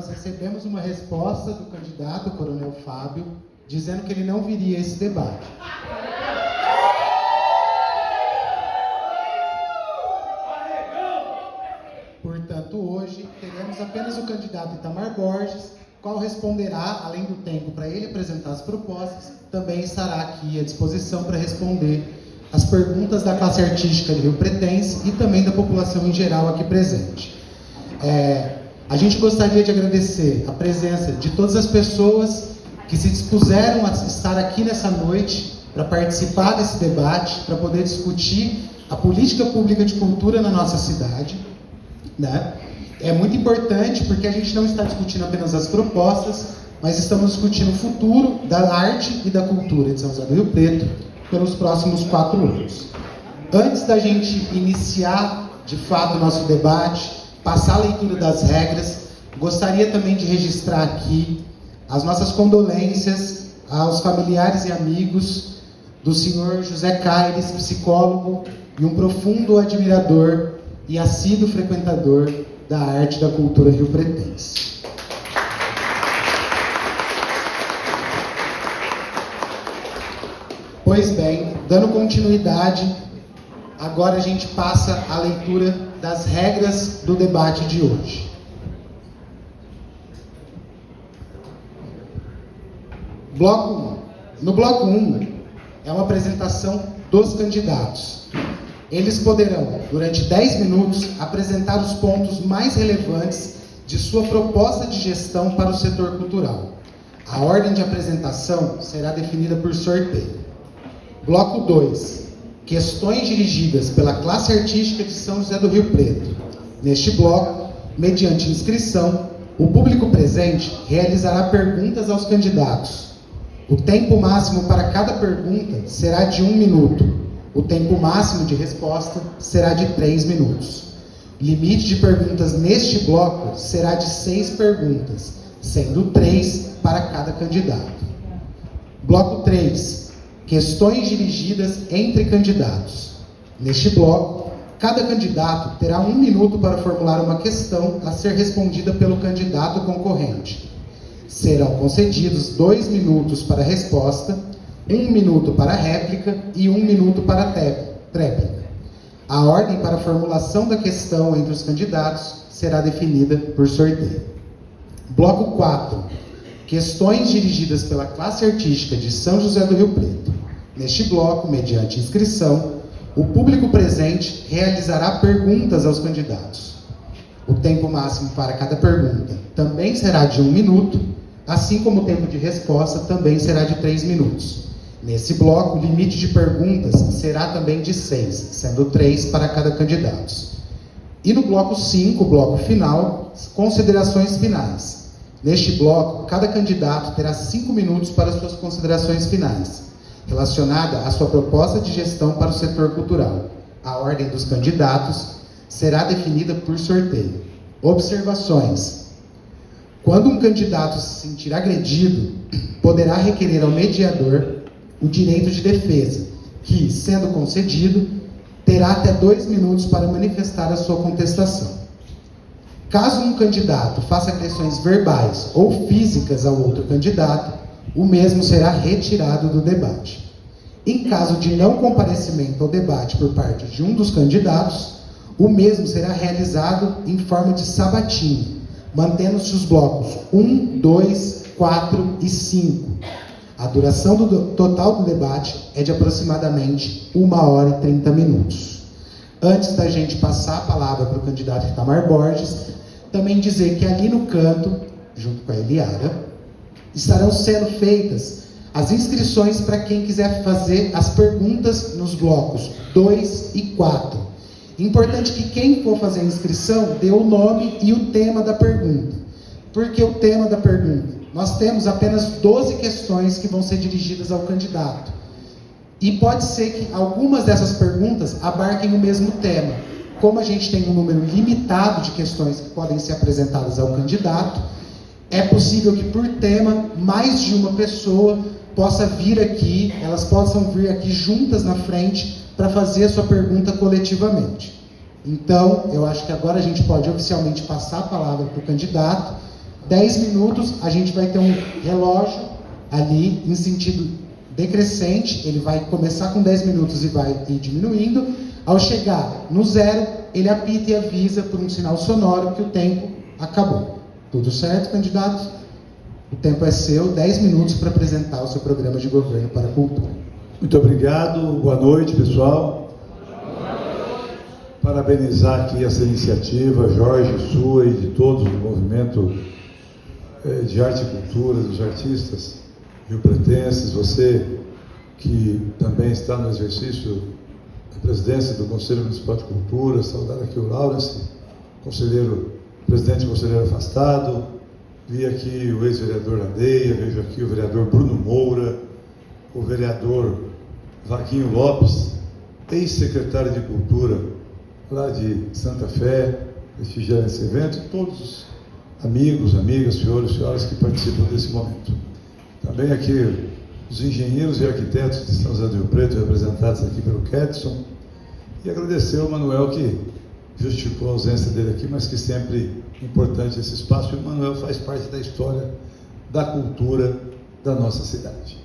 nós recebemos uma resposta do candidato, o Coronel Fábio, dizendo que ele não viria a esse debate. Portanto, hoje teremos apenas o candidato Itamar Borges, qual responderá, além do tempo para ele apresentar as propostas, também estará aqui à disposição para responder as perguntas da classe artística de Rio Pretense e também da população em geral aqui presente. A gente gostaria de agradecer a presença de todas as pessoas que se dispuseram a estar aqui nessa noite para participar desse debate, para poder discutir a política pública de cultura na nossa cidade, né? É muito importante porque a gente não está discutindo apenas as propostas, mas estamos discutindo o futuro da arte e da cultura de São José do Rio Preto pelos próximos 4 anos. Antes da gente iniciar, de fato, o nosso debate, passar a leitura das regras, gostaria também de registrar aqui as nossas condolências aos familiares e amigos do senhor José Caires, psicólogo e um profundo admirador e assíduo frequentador da arte e da cultura riopretense. Pois bem, dando continuidade, agora a gente passa a leitura das regras do debate de hoje. Bloco 1. No bloco 1, é uma apresentação dos candidatos. Eles poderão, durante 10 minutos, apresentar os pontos mais relevantes de sua proposta de gestão para o setor cultural. A ordem de apresentação será definida por sorteio. Bloco 2. Questões dirigidas pela classe artística de São José do Rio Preto. Neste bloco, mediante inscrição, o público presente realizará perguntas aos candidatos. O tempo máximo para cada pergunta será de 1 minuto. O tempo máximo de resposta será de 3 minutos. O limite de perguntas neste bloco será de 6 perguntas, sendo 3 para cada candidato. Bloco 3. Questões dirigidas entre candidatos. Neste bloco, cada candidato terá 1 minuto para formular uma questão a ser respondida pelo candidato concorrente. Serão concedidos 2 minutos para a resposta, 1 minuto para a réplica e 1 minuto para a tréplica. A ordem para a formulação da questão entre os candidatos será definida por sorteio. Bloco 4. Questões dirigidas pela classe artística de São José do Rio Preto. Neste bloco, mediante inscrição, o público presente realizará perguntas aos candidatos. O tempo máximo para cada pergunta também será de 1 minuto, assim como o tempo de resposta também será de 3 minutos. Nesse bloco, o limite de perguntas será também de 6, sendo 3 para cada candidato. E no bloco 5, bloco final, considerações finais. Neste bloco, cada candidato terá 5 minutos para suas considerações finais, relacionada à sua proposta de gestão para o setor cultural. A ordem dos candidatos será definida por sorteio. Observações. Quando um candidato se sentir agredido, poderá requerer ao mediador o direito de defesa, que, sendo concedido, terá até 2 minutos para manifestar a sua contestação. Caso um candidato faça agressões verbais ou físicas ao outro candidato, o mesmo será retirado do debate. Em caso de não comparecimento ao debate por parte de um dos candidatos, o mesmo será realizado em forma de sabatina, mantendo-se os blocos 1, 2, 4 e 5. A duração total do debate é de aproximadamente 1 hora e 30 minutos. Antes da gente passar a palavra para o candidato Itamar Borges, também dizer que ali no canto, junto com a Eliara, estarão sendo feitas as inscrições para quem quiser fazer as perguntas nos blocos 2 e 4. Importante que quem for fazer a inscrição dê o nome e o tema da pergunta. Por que o tema da pergunta? Nós temos apenas 12 questões que vão ser dirigidas ao candidato. E pode ser que algumas dessas perguntas abarquem o mesmo tema. Como a gente tem um número limitado de questões que podem ser apresentadas ao candidato, é possível que por tema, mais de uma pessoa possa vir aqui, elas possam vir aqui juntas na frente para fazer a sua pergunta coletivamente. Então, eu acho que agora a gente pode oficialmente passar a palavra para o candidato, 10 minutos, a gente vai ter um relógio ali em sentido decrescente, ele vai começar com 10 minutos e vai ir diminuindo. Ao chegar no 0, ele apita e avisa por um sinal sonoro que o tempo acabou. Tudo certo, candidatos? O tempo é seu, 10 minutos para apresentar o seu programa de governo para a cultura. Muito obrigado, boa noite, pessoal. Parabenizar aqui essa iniciativa, Jorge, sua e de todos do movimento de arte e cultura, dos artistas riopretenses, você que também está no exercício da presidência do Conselho Municipal de Cultura, saudar aqui o Laurence, presidente conselheiro afastado, vi aqui o ex-vereador Landeia, vejo aqui o vereador Bruno Moura, o vereador Vaguinho Lopes, ex-secretário de Cultura lá de Santa Fé, prestigiando esse evento, e todos os amigos, amigas, senhores e senhoras que participam desse momento. Também aqui os engenheiros e arquitetos de São José do Rio Preto, representados aqui pelo Ketson, e agradecer ao Manuel que justificou a ausência dele aqui, mas que sempre é importante esse espaço, e o Manuel faz parte da história da cultura da nossa cidade.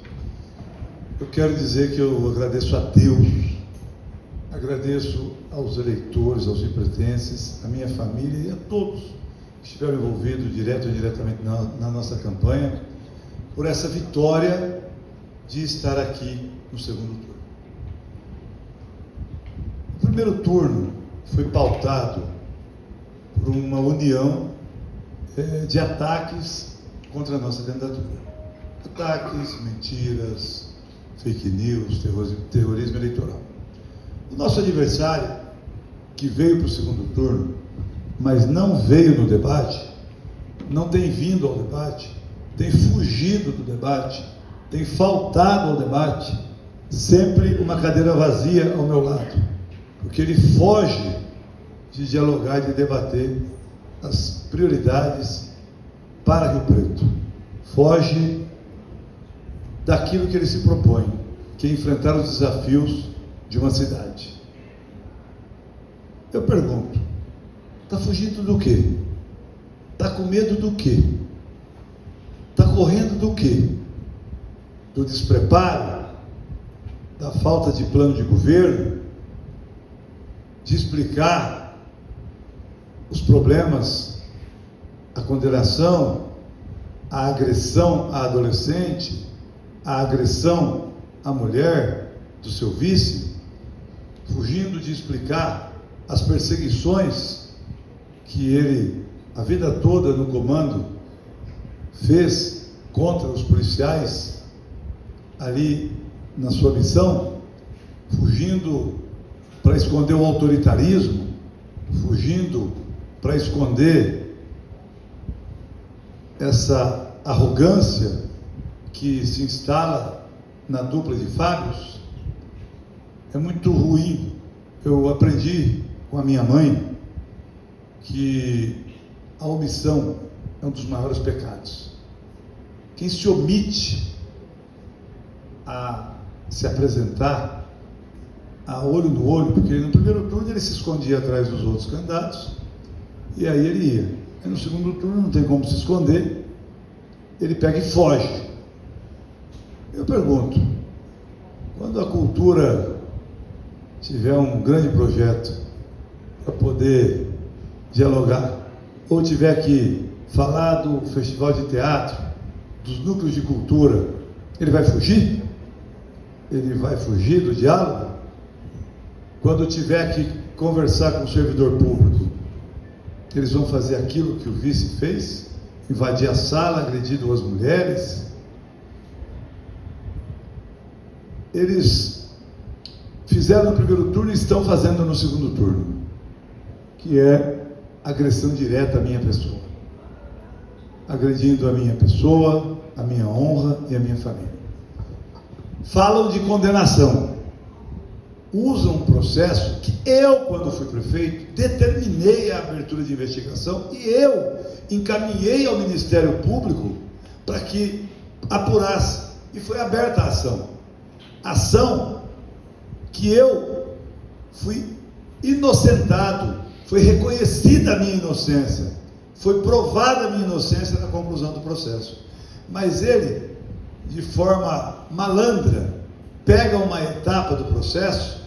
Eu quero dizer que eu agradeço a Deus, agradeço aos eleitores, aos riopretenses, à minha família e a todos que estiveram envolvidos, direto ou indiretamente, na nossa campanha, por essa vitória de estar aqui no segundo turno. O primeiro turno foi pautado por uma união de ataques contra a nossa candidatura. Ataques, mentiras, fake news, terrorismo eleitoral. O nosso adversário, que veio para o segundo turno, mas não veio no debate, não tem vindo ao debate, tem fugido do debate, tem faltado ao debate, sempre uma cadeira vazia ao meu lado, porque ele foge de dialogar e de debater as prioridades para Rio Preto, foge daquilo que ele se propõe, que é enfrentar os desafios de uma cidade. Eu pergunto, está fugindo do quê? Está com medo do quê? Está correndo do quê? Do despreparo? Da falta de plano de governo? De explicar os problemas, a condenação, a agressão à adolescente, a agressão à mulher do seu vice, fugindo de explicar as perseguições que ele, a vida toda no comando, fez contra os policiais ali na sua missão, fugindo para esconder o autoritarismo, fugindo para esconder essa arrogância que se instala na dupla de Fábios. É muito ruim. Eu aprendi com a minha mãe que a omissão é um dos maiores pecados. Quem se omite a se apresentar a olho no olho, porque no primeiro turno ele se escondia atrás dos outros candidatos, e aí ele ia. Aí no segundo turno não tem como se esconder, ele pega e foge. Eu pergunto, quando a cultura tiver um grande projeto para poder dialogar, ou tiver que falar do festival de teatro, dos núcleos de cultura, ele vai fugir? Ele vai fugir do diálogo? Quando tiver que conversar com o servidor público, eles vão fazer aquilo que o vice fez? Invadir a sala, agredir duas mulheres? Eles fizeram no primeiro turno e estão fazendo no segundo turno, que é agressão direta à minha pessoa, agredindo a minha pessoa, a minha honra e a minha família. Falam de condenação, usam um processo que eu, quando fui prefeito, determinei a abertura de investigação e eu encaminhei ao Ministério Público para que apurasse, e foi aberta a ação que eu fui inocentado, foi reconhecida a minha inocência, foi provada a minha inocência na conclusão do processo. Mas ele, de forma malandra, pega uma etapa do processo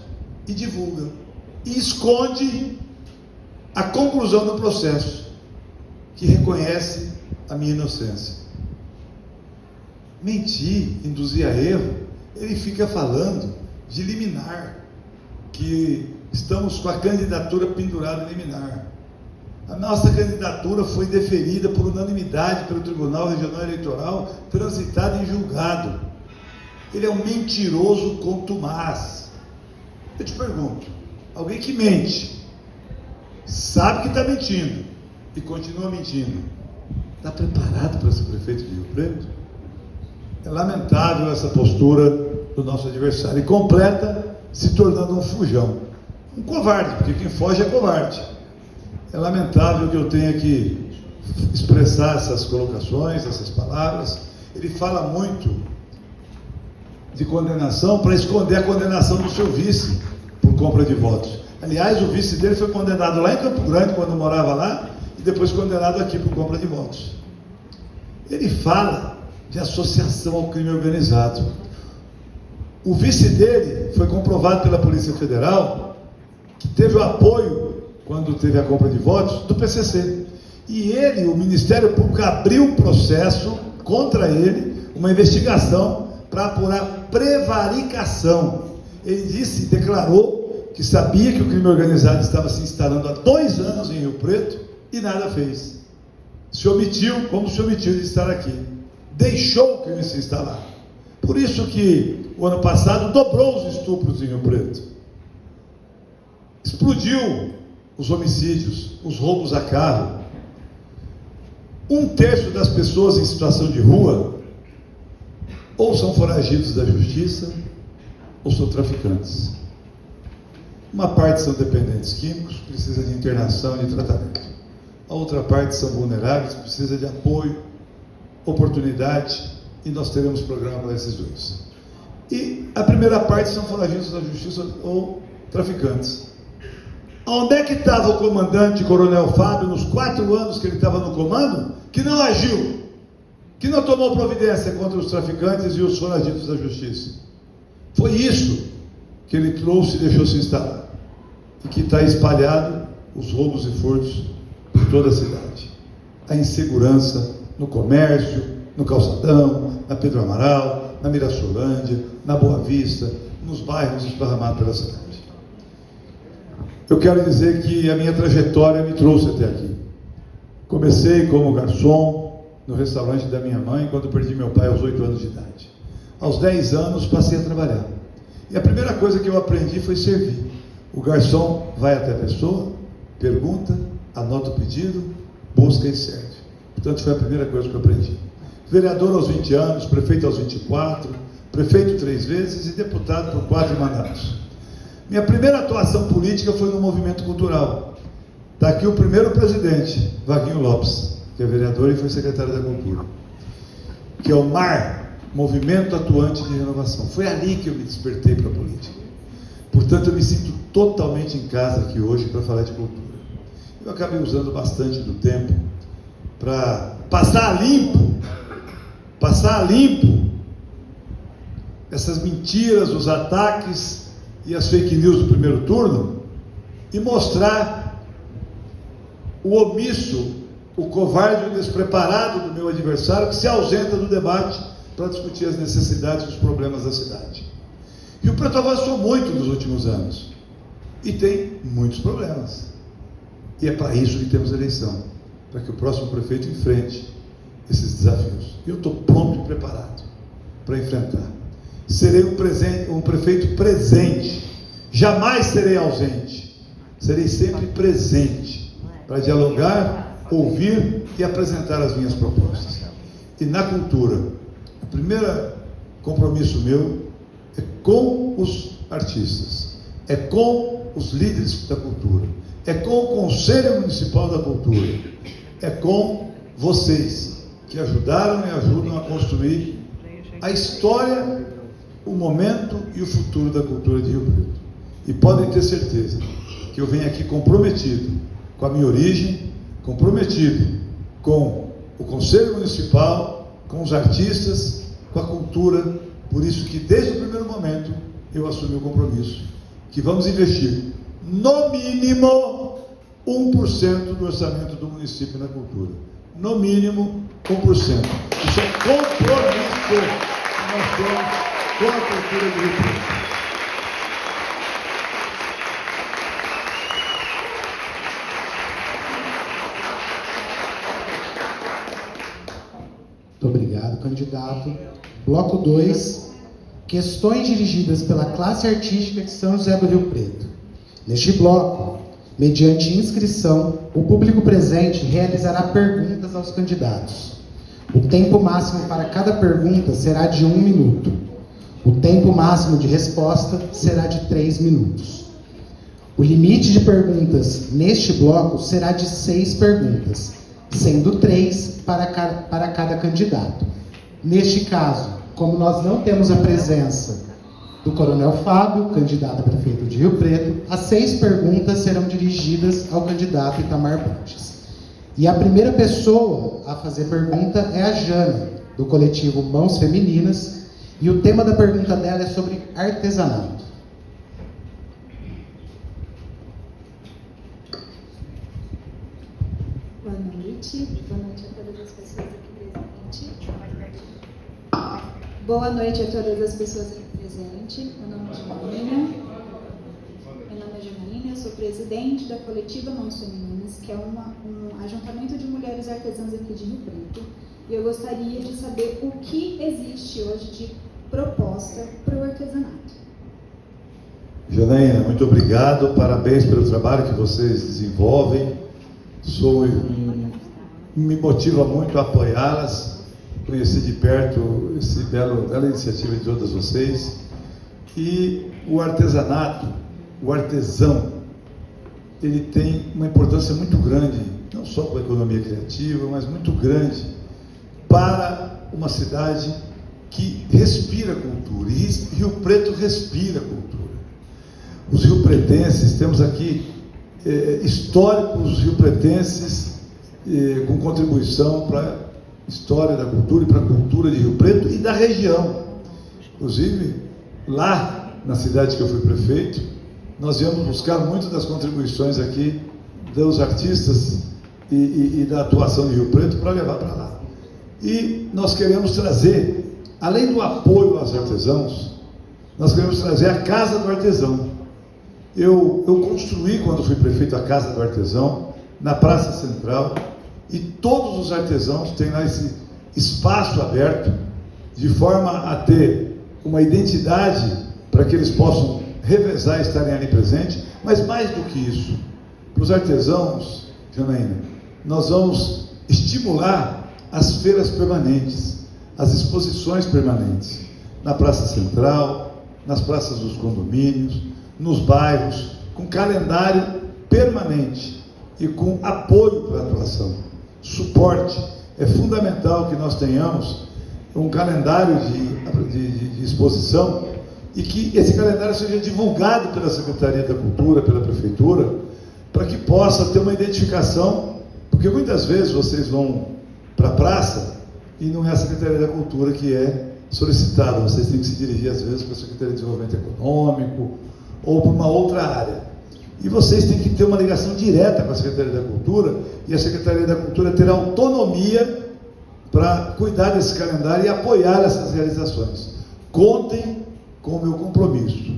e divulga, e esconde a conclusão do processo, que reconhece a minha inocência. Mentir, induzir a erro, ele fica falando de liminar, que estamos com a candidatura pendurada em liminar. A nossa candidatura foi deferida por unanimidade pelo Tribunal Regional Eleitoral, transitada em julgado. Ele é um mentiroso contumaz. Eu te pergunto, alguém que mente, sabe que está mentindo e continua mentindo, está preparado para ser prefeito de Rio Preto? É lamentável essa postura do nosso adversário, e completa se tornando um fujão, um covarde, porque quem foge é covarde. É lamentável que eu tenha que expressar essas colocações, essas palavras. Ele fala muito de condenação para esconder a condenação do seu vice por compra de votos. Aliás, o vice dele foi condenado lá em Campo Grande, quando morava lá, e depois condenado aqui por compra de votos. Ele fala de associação ao crime organizado. O vice dele foi comprovado pela Polícia Federal que teve o apoio, quando teve a compra de votos, do PCC. E ele, o Ministério Público, abriu um processo contra ele, uma investigação para apurar prevaricação. Ele disse, declarou, que sabia que o crime organizado estava se instalando há 2 anos em Rio Preto e nada fez. Se omitiu, como se omitiu de estar aqui. Deixou o crime se instalar. Por isso que o ano passado dobrou os estupros em Rio Preto. Explodiu os homicídios, os roubos a carro. 1/3 das pessoas em situação de rua ou são foragidos da justiça ou são traficantes. Uma parte são dependentes químicos, precisa de internação e de tratamento. A outra parte são vulneráveis, precisa de apoio, oportunidade, e nós teremos programa para esses dois. E a primeira parte são foragidos da justiça ou traficantes. Onde é que estava o comandante Coronel Fábio nos 4 anos que ele estava no comando, que não agiu, que não tomou providência contra os traficantes e os foragidos da justiça? Foi isso que ele trouxe e deixou se instalar, e que está espalhado os roubos e furtos por toda a cidade. A insegurança no comércio, no Calçadão, na Pedro Amaral, na Mirassolândia, na Boa Vista, nos bairros esparramados pela cidade. Eu quero dizer que a minha trajetória me trouxe até aqui. Comecei como garçom no restaurante da minha mãe, quando perdi meu pai aos 8 anos de idade. Aos 10 anos passei a trabalhar. E a primeira coisa que eu aprendi foi servir. O garçom vai até a pessoa, pergunta, anota o pedido, busca e serve. Portanto, foi a primeira coisa que eu aprendi. Vereador aos 20 anos, prefeito aos 24, prefeito 3 vezes e deputado por 4 mandatos. Minha primeira atuação política foi no movimento cultural. Está aqui o primeiro presidente, Vaguinho Lopes, que é vereador e foi secretário da Cultura, que é o MAR, Movimento Atuante de Renovação. Foi ali que eu me despertei para a política. Portanto, eu me sinto totalmente em casa aqui hoje para falar de cultura. Eu acabei usando bastante do tempo para passar a limpo essas mentiras, os ataques e as fake news do primeiro turno, e mostrar o omisso, o covarde e o despreparado do meu adversário, que se ausenta do debate para discutir as necessidades e os problemas da cidade. Rio Preto avançou muito nos últimos anos e tem muitos problemas, e é para isso que temos eleição, para que o próximo prefeito enfrente esses desafios. E eu estou pronto e preparado para enfrentar. Serei um prefeito presente, jamais serei ausente, serei sempre presente para dialogar, ouvir e apresentar as minhas propostas. E na cultura, o primeiro compromisso meu é com os artistas, é com os líderes da cultura, é com o Conselho Municipal da Cultura, é com vocês que ajudaram e ajudam a construir a história, o momento e o futuro da cultura de Rio Preto. E podem ter certeza que eu venho aqui comprometido com a minha origem, comprometido com o Conselho Municipal, com os artistas, com a cultura. Por isso que, desde o primeiro momento, eu assumi o compromisso que vamos investir, no mínimo, 1% do orçamento do município na cultura. No mínimo, 1%. Isso é compromisso que nós temos com a cultura de Rio Preto. Muito obrigado, candidato. Bloco 2, questões dirigidas pela classe artística de São José do Rio Preto. Neste bloco, mediante inscrição, o público presente realizará perguntas aos candidatos. O tempo máximo para cada pergunta será de 1 minuto. O tempo máximo de resposta será de 3 minutos. O limite de perguntas neste bloco será de 6 perguntas, sendo 3 para cada candidato. Neste caso, como nós não temos a presença do Coronel Fábio, candidato a prefeito de Rio Preto, as 6 perguntas serão dirigidas ao candidato Itamar Borges. E a primeira pessoa a fazer pergunta é a Jana, do coletivo Mãos Femininas, e o tema da pergunta dela é sobre artesanato. Boa noite a todas as pessoas aqui presentes. Boa noite a todas as pessoas aqui presentes. Meu nome é Janaína, eu sou presidente da coletiva Mãos Femininas, que é um ajuntamento de mulheres artesãs aqui de Rio Preto. E eu gostaria de saber o que existe hoje de proposta para o artesanato. Janaína, muito obrigado, parabéns pelo trabalho que vocês desenvolvem. Me motiva muito a apoiá-las, conhecer de perto essa bela iniciativa de todas vocês. E o artesanato, o artesão, ele tem uma importância muito grande, não só para a economia criativa, mas muito grande para uma cidade que respira cultura. E Rio Preto respira cultura. Os riopretenses, temos aqui históricos riopretenses com contribuição para a história da cultura e para a cultura de Rio Preto e da região. Inclusive, lá na cidade que eu fui prefeito, nós íamos buscar muitas das contribuições aqui dos artistas e da atuação de Rio Preto para levar para lá. E nós queremos trazer, além do apoio aos artesãos, nós queremos trazer a Casa do Artesão. Eu construí, quando fui prefeito, a Casa do Artesão, na Praça Central, e todos os artesãos têm lá esse espaço aberto, de forma a ter uma identidade para que eles possam revezar e estarem ali presentes. Mas mais do que isso, para os artesãos, Janaína, nós vamos estimular as feiras permanentes, as exposições permanentes, na Praça Central, nas praças dos condomínios, nos bairros, com calendário permanente e com apoio para a atuação. Suporte. É fundamental que nós tenhamos um calendário de exposição e que esse calendário seja divulgado pela Secretaria da Cultura, pela Prefeitura, para que possa ter uma identificação, porque muitas vezes vocês vão para a praça e não é a Secretaria da Cultura que é solicitada, vocês têm que se dirigir às vezes para a Secretaria de Desenvolvimento Econômico ou para uma outra área. E vocês têm que ter uma ligação direta com a Secretaria da Cultura, e a Secretaria da Cultura ter autonomia para cuidar desse calendário e apoiar essas realizações. Contem com o meu compromisso.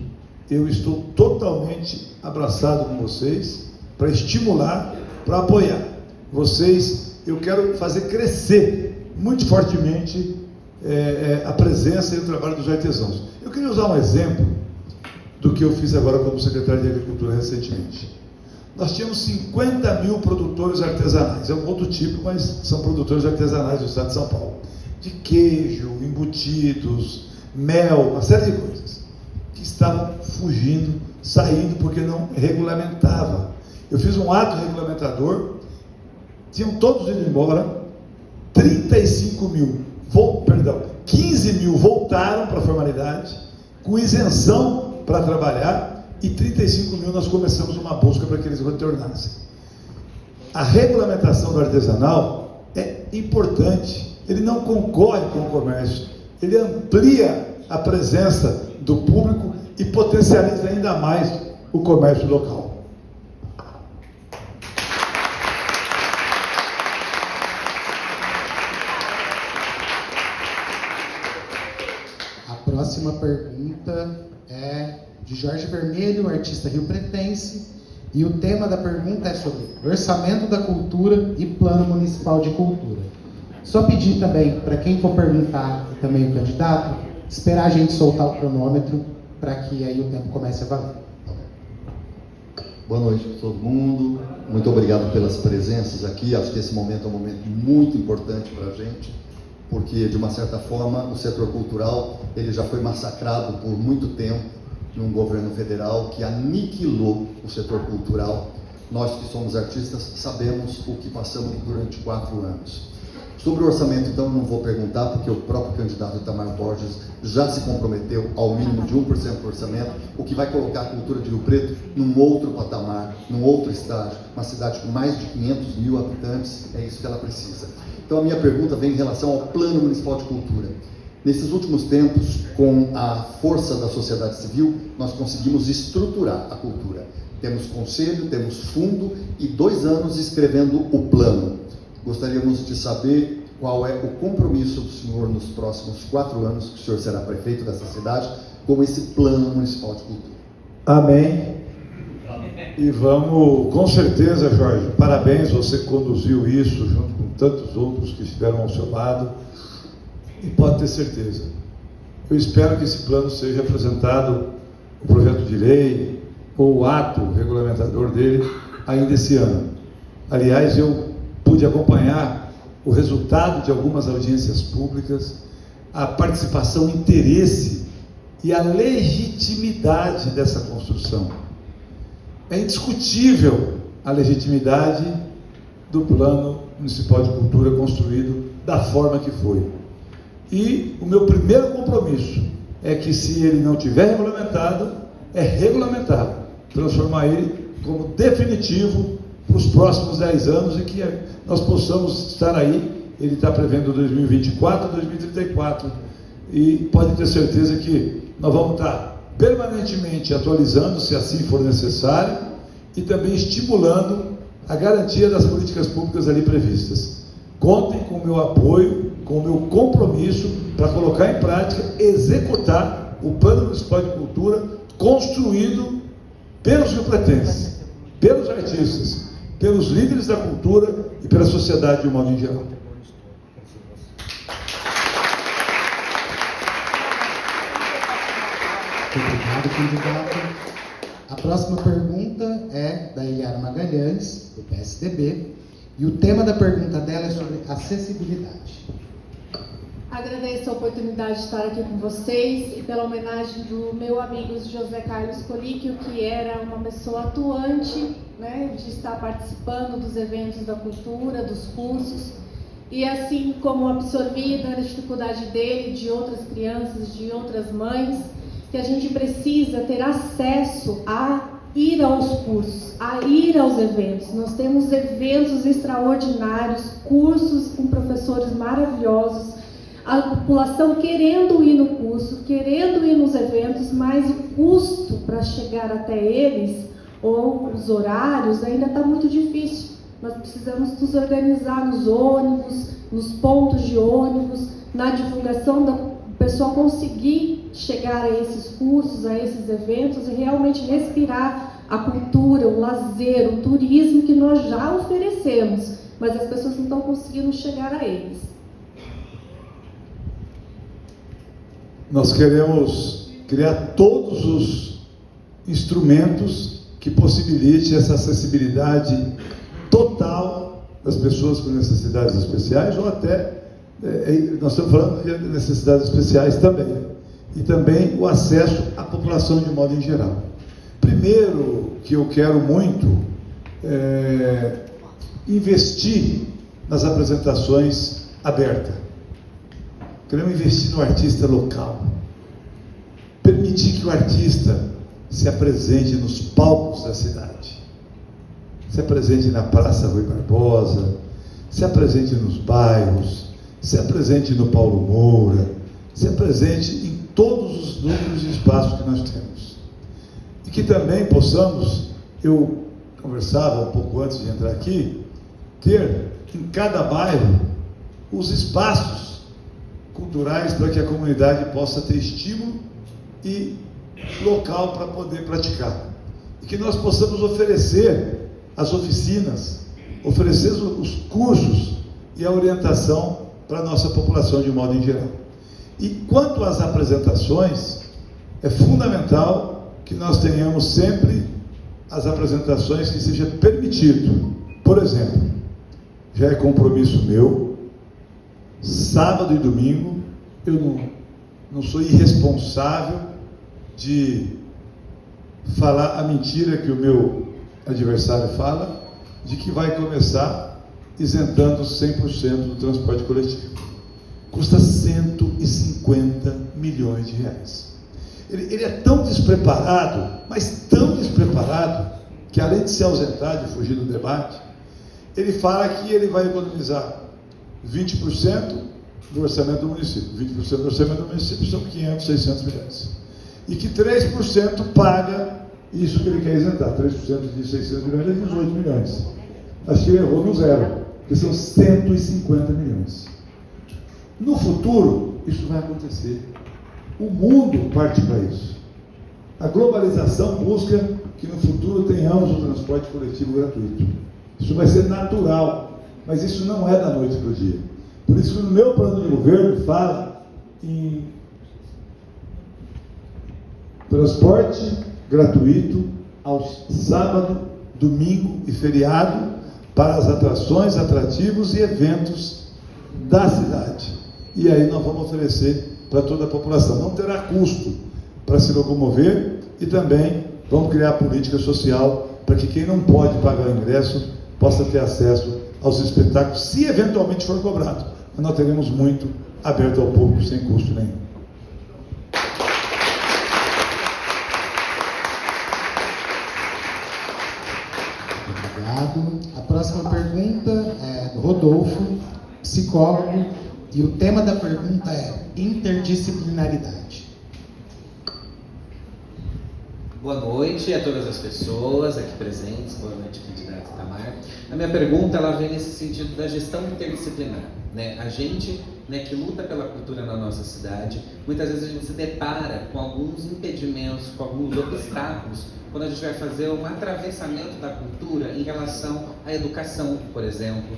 Eu estou totalmente abraçado com vocês para estimular, para apoiar. Vocês, eu quero fazer crescer muito fortemente a presença e o trabalho dos artesãos. Eu queria usar um exemplo do que eu fiz agora como secretário de Agricultura recentemente. Nós tínhamos 50 mil produtores artesanais, é um outro tipo, mas são produtores artesanais do estado de São Paulo, de queijo, embutidos, mel, uma série de coisas, que estavam fugindo, saindo, porque não regulamentava. Eu fiz um ato regulamentador, tinham todos ido embora, 15 mil voltaram para a formalidade, com isenção para trabalhar, e 35 mil nós começamos uma busca para que eles retornassem. a regulamentação do artesanal é importante. Ele não concorre com o comércio, ele amplia a presença do público e potencializa ainda mais o comércio local. A próxima pergunta é de Jorge Vermelho, artista riopretense, e o tema da pergunta é sobre orçamento da cultura e plano municipal de cultura. Só pedir também, para quem for perguntar, e também o candidato, esperar a gente soltar o cronômetro, para que aí o tempo comece a valer. Boa noite para todo mundo, muito obrigado pelas presenças aqui. Acho que esse momento é um momento muito importante para a gente, porque, de uma certa forma, o setor cultural ele já foi massacrado por muito tempo num governo federal que aniquilou o setor cultural. Nós que somos artistas sabemos o que passamos durante 4 anos. Sobre o orçamento, então, não vou perguntar, porque o próprio candidato Itamar Borges já se comprometeu ao mínimo de 1% do orçamento, o que vai colocar a cultura de Rio Preto num outro patamar, num outro estágio. Uma cidade com mais de 500 mil habitantes, é isso que ela precisa. Então, a minha pergunta vem em relação ao Plano Municipal de Cultura. Nesses últimos tempos, com a força da sociedade civil, nós conseguimos estruturar a cultura. Temos conselho, temos fundo e 2 anos escrevendo o plano. Gostaríamos de saber qual é o compromisso do senhor nos próximos 4 anos, que o senhor será prefeito dessa cidade, com esse Plano Municipal de Cultura. Amém. E vamos, com certeza, Jorge, parabéns, você conduziu isso junto com tantos outros que estiveram ao seu lado, e pode ter certeza, eu espero que esse plano seja apresentado, o projeto de lei, ou o ato regulamentador dele, ainda esse ano. Aliás, eu pude acompanhar o resultado de algumas audiências públicas, a participação, o interesse e a legitimidade dessa construção. É indiscutível a legitimidade do Plano Municipal de Cultura construído da forma que foi. E o meu primeiro compromisso é que, se ele não tiver regulamentado, é regulamentado, transformar ele como definitivo para os próximos 10 anos e que nós possamos estar aí. Ele está prevendo 2024, 2034, e pode ter certeza que nós vamos estar permanentemente atualizando, se assim for necessário, e também estimulando a garantia das políticas públicas ali previstas. Contem com o meu apoio, com o meu compromisso para colocar em prática, executar o Plano Municipal de Cultura construído pelos riopretenses, pelos artistas, pelos líderes da cultura e pela sociedade de um modo em geral. Obrigado, candidato. A próxima pergunta é da Eliara Magalhães, do PSDB, e o tema da pergunta dela é sobre acessibilidade. Agradeço a oportunidade de estar aqui com vocês e pela homenagem do meu amigo José Carlos Colíquio, que era uma pessoa atuante, né, de estar participando dos eventos da cultura, dos cursos, e assim como absorvi da dificuldade dele, de outras crianças, de outras mães, que a gente precisa ter acesso a ir aos cursos, a ir aos eventos. Nós temos eventos extraordinários, cursos com professores maravilhosos, a população querendo ir no curso, querendo ir nos eventos, mas o custo para chegar até eles, ou os horários, ainda está muito difícil. Nós precisamos nos organizar nos ônibus, nos pontos de ônibus, na divulgação do pessoal conseguir chegar a esses cursos, a esses eventos e realmente respirar a cultura, o lazer, o turismo que nós já oferecemos, mas as pessoas não estão conseguindo chegar a eles. Nós queremos criar todos os instrumentos que possibilitem essa acessibilidade total das pessoas com necessidades especiais, ou até, nós estamos falando de necessidades especiais também, e também o acesso à população de modo em geral. Primeiro, que eu quero muito investir nas apresentações abertas. Queremos investir no artista local, permitir que o artista se apresente nos palcos da cidade. se apresente na Praça Rui Barbosa, se apresente nos bairros, se apresente no Paulo Moura, se apresente em todos os núcleos de espaço que nós temos. E que também possamos, eu conversava um pouco antes de entrar aqui, ter em cada bairro os espaços culturais para que a comunidade possa ter estímulo e local para poder praticar. E que nós possamos oferecer as oficinas, oferecer os cursos e a orientação para a nossa população de modo em geral. E quanto às apresentações, é fundamental que nós tenhamos sempre as apresentações que seja permitido. Por exemplo, já é compromisso meu, sábado e domingo, eu não sou irresponsável de falar a mentira que o meu adversário fala, de que vai começar isentando 100% do transporte coletivo. Custa 150 milhões de reais. Ele é tão despreparado, mas tão despreparado, que além de se ausentar, de fugir do debate, ele fala que ele vai economizar 20% do orçamento do município. 20% do orçamento do município são 500, 600 milhões. E que 3% paga isso que ele quer isentar. 3% de 600 milhões é 18 milhões. Acho que ele errou no zero, porque são 150 milhões. No futuro, isso vai acontecer. O mundo parte para isso. A globalização busca que no futuro tenhamos o transporte coletivo gratuito. Isso vai ser natural, mas isso não é da noite para o dia. Por isso que no meu plano de governo fala em transporte gratuito aos sábado, domingo e feriado para as atrações, atrativos e eventos da cidade. E aí nós vamos oferecer para toda a população. Não terá custo para se locomover e também vamos criar política social para que quem não pode pagar o ingresso possa ter acesso aos espetáculos, se eventualmente for cobrado. Mas nós teremos muito aberto ao público sem custo nenhum. Obrigado. A próxima pergunta é do Rodolfo, psicólogo, e o tema da pergunta é interdisciplinaridade. Boa noite a todas as pessoas aqui presentes. Boa noite, candidato Itamar. A minha pergunta ela vem nesse sentido da gestão interdisciplinar. A gente que luta pela cultura na nossa cidade, muitas vezes a gente se depara com alguns impedimentos, com alguns obstáculos, quando a gente vai fazer um atravessamento da cultura em relação à educação, por exemplo.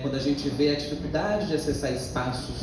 Quando a gente vê a dificuldade de acessar espaços,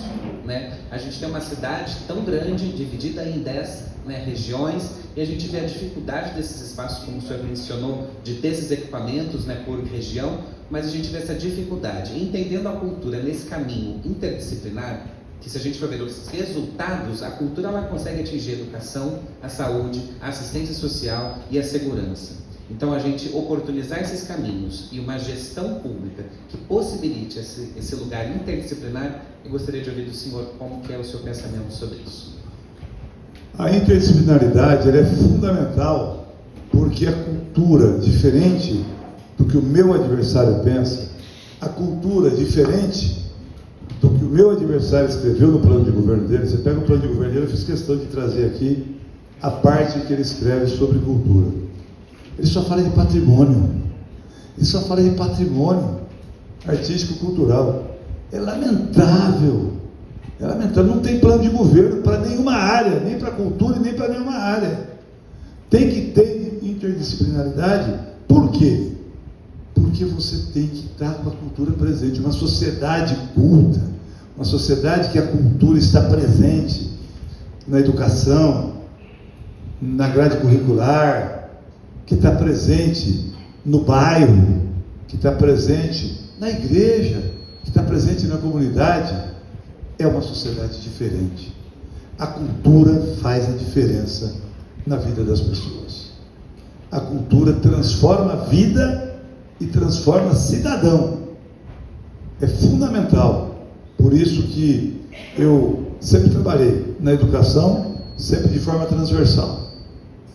a gente tem uma cidade tão grande, dividida em 10 regiões, e a gente vê a dificuldade desses espaços, como o senhor mencionou, de ter esses equipamentos por região, mas a gente vê essa dificuldade. Entendendo a cultura nesse caminho interdisciplinar, que se a gente for ver os resultados, a cultura ela consegue atingir a educação, a saúde, a assistência social e a segurança. Então, a gente oportunizar esses caminhos e uma gestão pública que possibilite esse lugar interdisciplinar, eu gostaria de ouvir do senhor como que é o seu pensamento sobre isso. A interdisciplinaridade ela é fundamental porque a cultura, diferente do que o meu adversário pensa, a cultura, diferente do que o meu adversário escreveu no plano de governo dele, você pega o plano de governo dele, eu fiz questão de trazer aqui a parte que ele escreve sobre cultura. Ele só fala de patrimônio. Ele só fala de patrimônio artístico-cultural. É lamentável. É lamentável. Não tem plano de governo para nenhuma área, nem para a cultura e nem para nenhuma área. Tem que ter interdisciplinaridade. Por quê? Porque você tem que estar com a cultura presente. Uma sociedade culta, uma sociedade que a cultura está presente na educação, na grade curricular, que está presente no bairro, que está presente na igreja, que está presente na comunidade, é uma sociedade diferente. A cultura faz a diferença na vida das pessoas. A cultura transforma a vida e transforma cidadão. É fundamental. Por isso que eu sempre trabalhei na educação, sempre de forma transversal.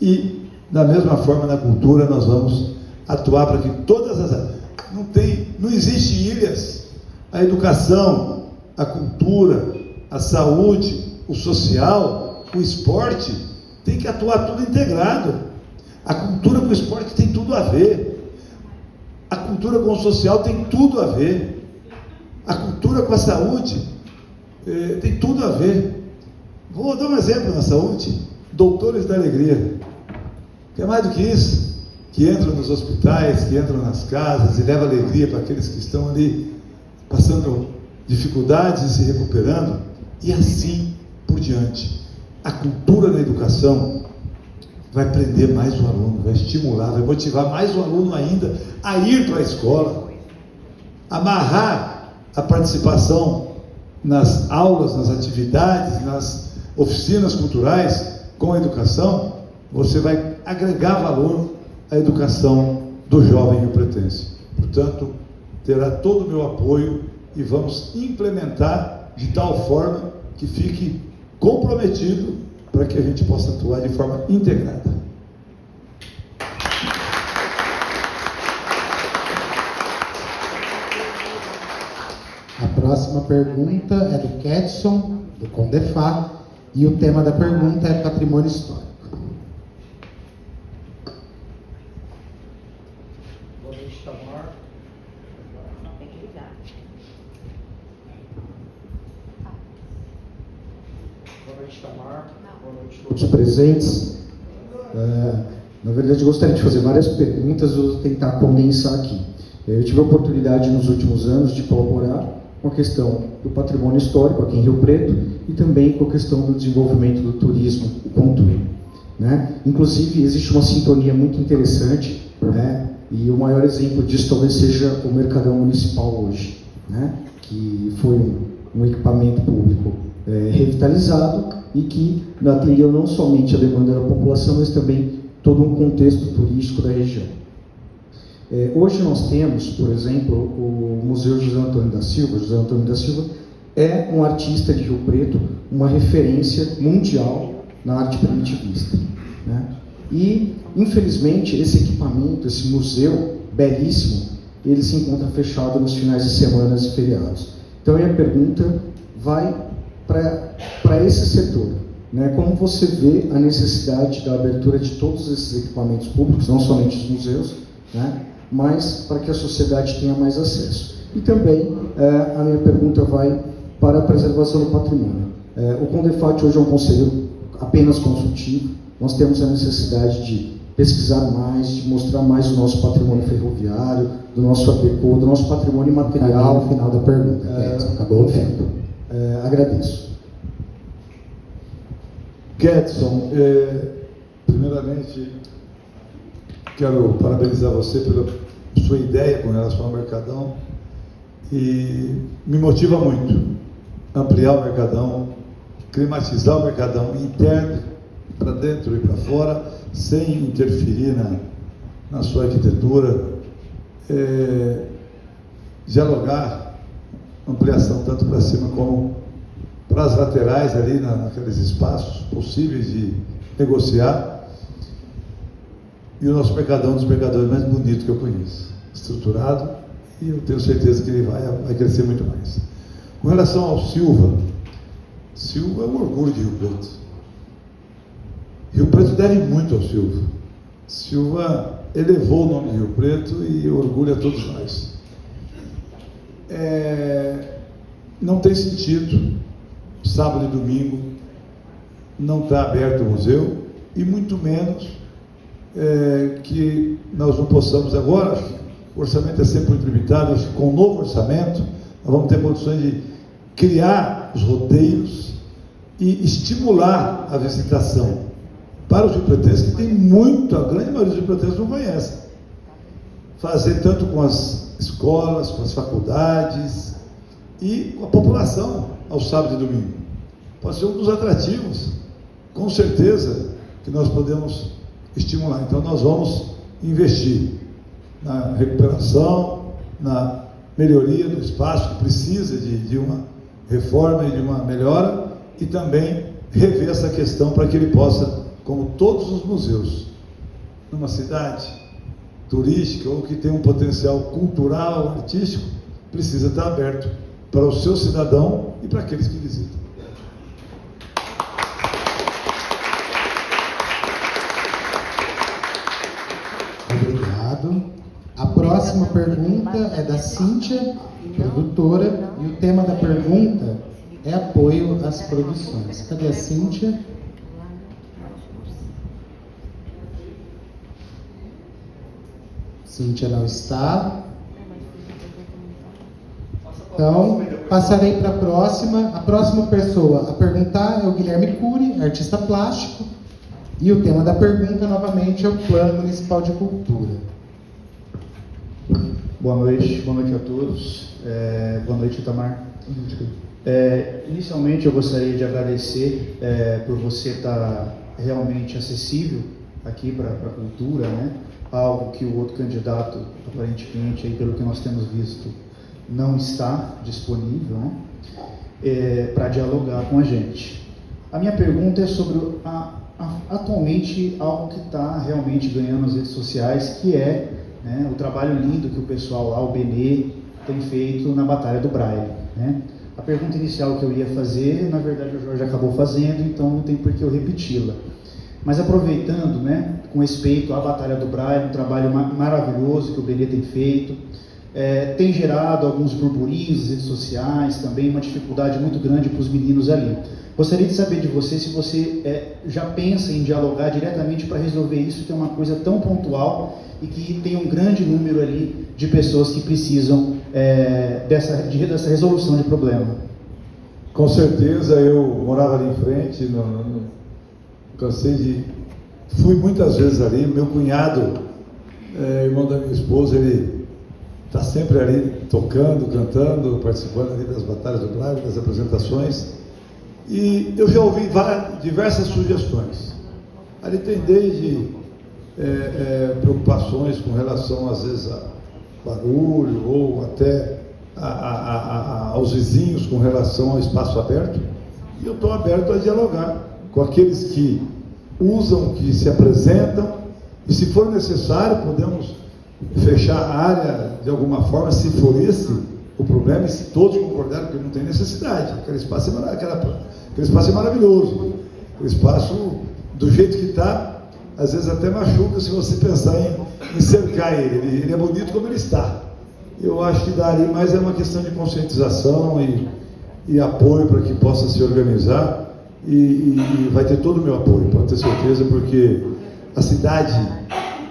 E da mesma forma, na cultura, nós vamos atuar para que todas as... Não existe ilhas. A educação, a cultura, a saúde, o social, o esporte, tem que atuar tudo integrado. A cultura com o esporte tem tudo a ver. A cultura com o social tem tudo a ver. A cultura com a saúde tem tudo a ver. Vou dar um exemplo na saúde. Doutores da Alegria. Que é mais do que isso. Que entram nos hospitais, que entram nas casas e levam alegria para aqueles que estão ali passando dificuldades e se recuperando. E assim por diante. A cultura da educação vai prender mais o aluno, vai estimular, vai motivar mais o aluno ainda a ir para a escola, amarrar a participação nas aulas, nas atividades, nas oficinas culturais com a educação. Você vai agregar valor à educação do jovem riopretense. Portanto, terá todo o meu apoio e vamos implementar de tal forma que fique comprometido para que a gente possa atuar de forma integrada. A próxima pergunta é do Ketson, do Condefá, e o tema da pergunta é patrimônio histórico. Boa noite, Tamar. Tem que ligar. Boa noite, Tamar. Boa noite, Os presentes. Na verdade, eu gostaria de fazer várias perguntas, vou tentar condensar aqui. Eu tive a oportunidade nos últimos anos de colaborar com a questão do patrimônio histórico aqui em Rio Preto e também com a questão do desenvolvimento do turismo, o contorno, né? Inclusive, existe uma sintonia muito interessante, né? E o maior exemplo disso talvez seja o Mercadão Municipal hoje, né? Que foi um equipamento público revitalizado e que atendeu não somente a demanda da população, mas também todo um contexto turístico da região. Hoje nós temos, por exemplo, o Museu José Antônio da Silva. José Antônio da Silva é um artista de Rio Preto, uma referência mundial na arte primitivista, né? E, infelizmente, esse equipamento, esse museu belíssimo, ele se encontra fechado nos finais de semana e feriados. Então, a minha pergunta vai para esse setor, né? Como você vê a necessidade da abertura de todos esses equipamentos públicos, não somente os museus, né? Mas para que a sociedade tenha mais acesso. E também a minha pergunta vai para a preservação do patrimônio. O Condefat hoje é um conselho apenas consultivo. Nós temos a necessidade de pesquisar mais, de mostrar mais o nosso patrimônio ferroviário, do nosso APECO, do nosso patrimônio material. No final da pergunta, acabou o tempo. Agradeço. Ketson, primeiramente, quero parabenizar você pela sua ideia com relação ao Mercadão e me motiva muito ampliar o Mercadão, climatizar o Mercadão interno, para dentro e para fora, sem interferir na sua arquitetura, dialogar, ampliação tanto para cima como para as laterais ali, naqueles espaços possíveis de negociar. E o nosso Mercadão é um dos mercadores mais bonitos que eu conheço, estruturado, e eu tenho certeza que ele vai crescer muito mais. Com relação ao Silva é um orgulho de Rio Preto. Rio Preto deve muito ao Silva. Silva elevou o nome de Rio Preto e orgulha todos nós. Não tem sentido, sábado e domingo, não está aberto o museu, e muito menos que nós não possamos agora. O orçamento é sempre muito limitado. Acho que com o novo orçamento nós vamos ter condições de criar os roteiros e estimular a visitação para os riopretenses, que tem muito, a grande maioria dos riopretenses não conhece. Fazer tanto com as escolas, com as faculdades e com a população ao sábado e domingo. Pode ser um dos atrativos, com certeza, que nós podemos estimular. Então nós vamos investir na recuperação, na melhoria do espaço, que precisa de uma reforma e de uma melhora, e também rever essa questão para que ele possa, como todos os museus, numa cidade, turística ou que tem um potencial cultural, artístico, precisa estar aberto para o seu cidadão e para aqueles que visitam. Obrigado. A próxima pergunta é da Cíntia, produtora, e o tema da pergunta é apoio às produções. Cadê a Cíntia? Cíntia não está. Então, passarei para a próxima. A próxima pessoa a perguntar é o Guilherme Cury, artista plástico. E o tema da pergunta, novamente, é o Plano Municipal de Cultura. Boa noite a todos. Boa noite, Itamar. Inicialmente, eu gostaria de agradecer por você estar realmente acessível aqui para a cultura, né? Algo que o outro candidato, aparentemente, aí, pelo que nós temos visto, não está disponível, né? Para dialogar com a gente. A minha pergunta é sobre atualmente algo que está realmente ganhando nas redes sociais, que é, né, o trabalho lindo que o pessoal lá, o Benê, tem feito na Batalha do Braille, né? A pergunta inicial que eu ia fazer, na verdade o Jorge acabou fazendo, então não tem por que eu repeti-la. Mas aproveitando, né, com respeito à Batalha do Braille, um trabalho maravilhoso que o Benê tem feito, tem gerado alguns burburinhos nas redes sociais, também uma dificuldade muito grande para os meninos ali. Gostaria de saber de você se você já pensa em dialogar diretamente para resolver isso, que é uma coisa tão pontual e que tem um grande número ali de pessoas que precisam dessa resolução de problema. Com certeza, eu morava ali em frente, fui muitas vezes ali. Meu cunhado, irmão da minha esposa, ele está sempre ali tocando, cantando, participando ali das batalhas do Braille, das apresentações. E eu já ouvi diversas sugestões. Ali tem desde preocupações com relação, às vezes, a barulho ou até aos vizinhos com relação ao espaço aberto. E eu estou aberto a dialogar com aqueles que usam, que se apresentam, e se for necessário, podemos fechar a área de alguma forma, se for esse o problema, e se todos concordarem que não tem necessidade. Aquele espaço é maravilhoso. O espaço, do jeito que está, às vezes até machuca se você pensar em cercar ele. Ele é bonito como ele está. Eu acho que dali mais é uma questão de conscientização e apoio para que possa se organizar, e vai ter todo o meu apoio, pode ter certeza, porque a cidade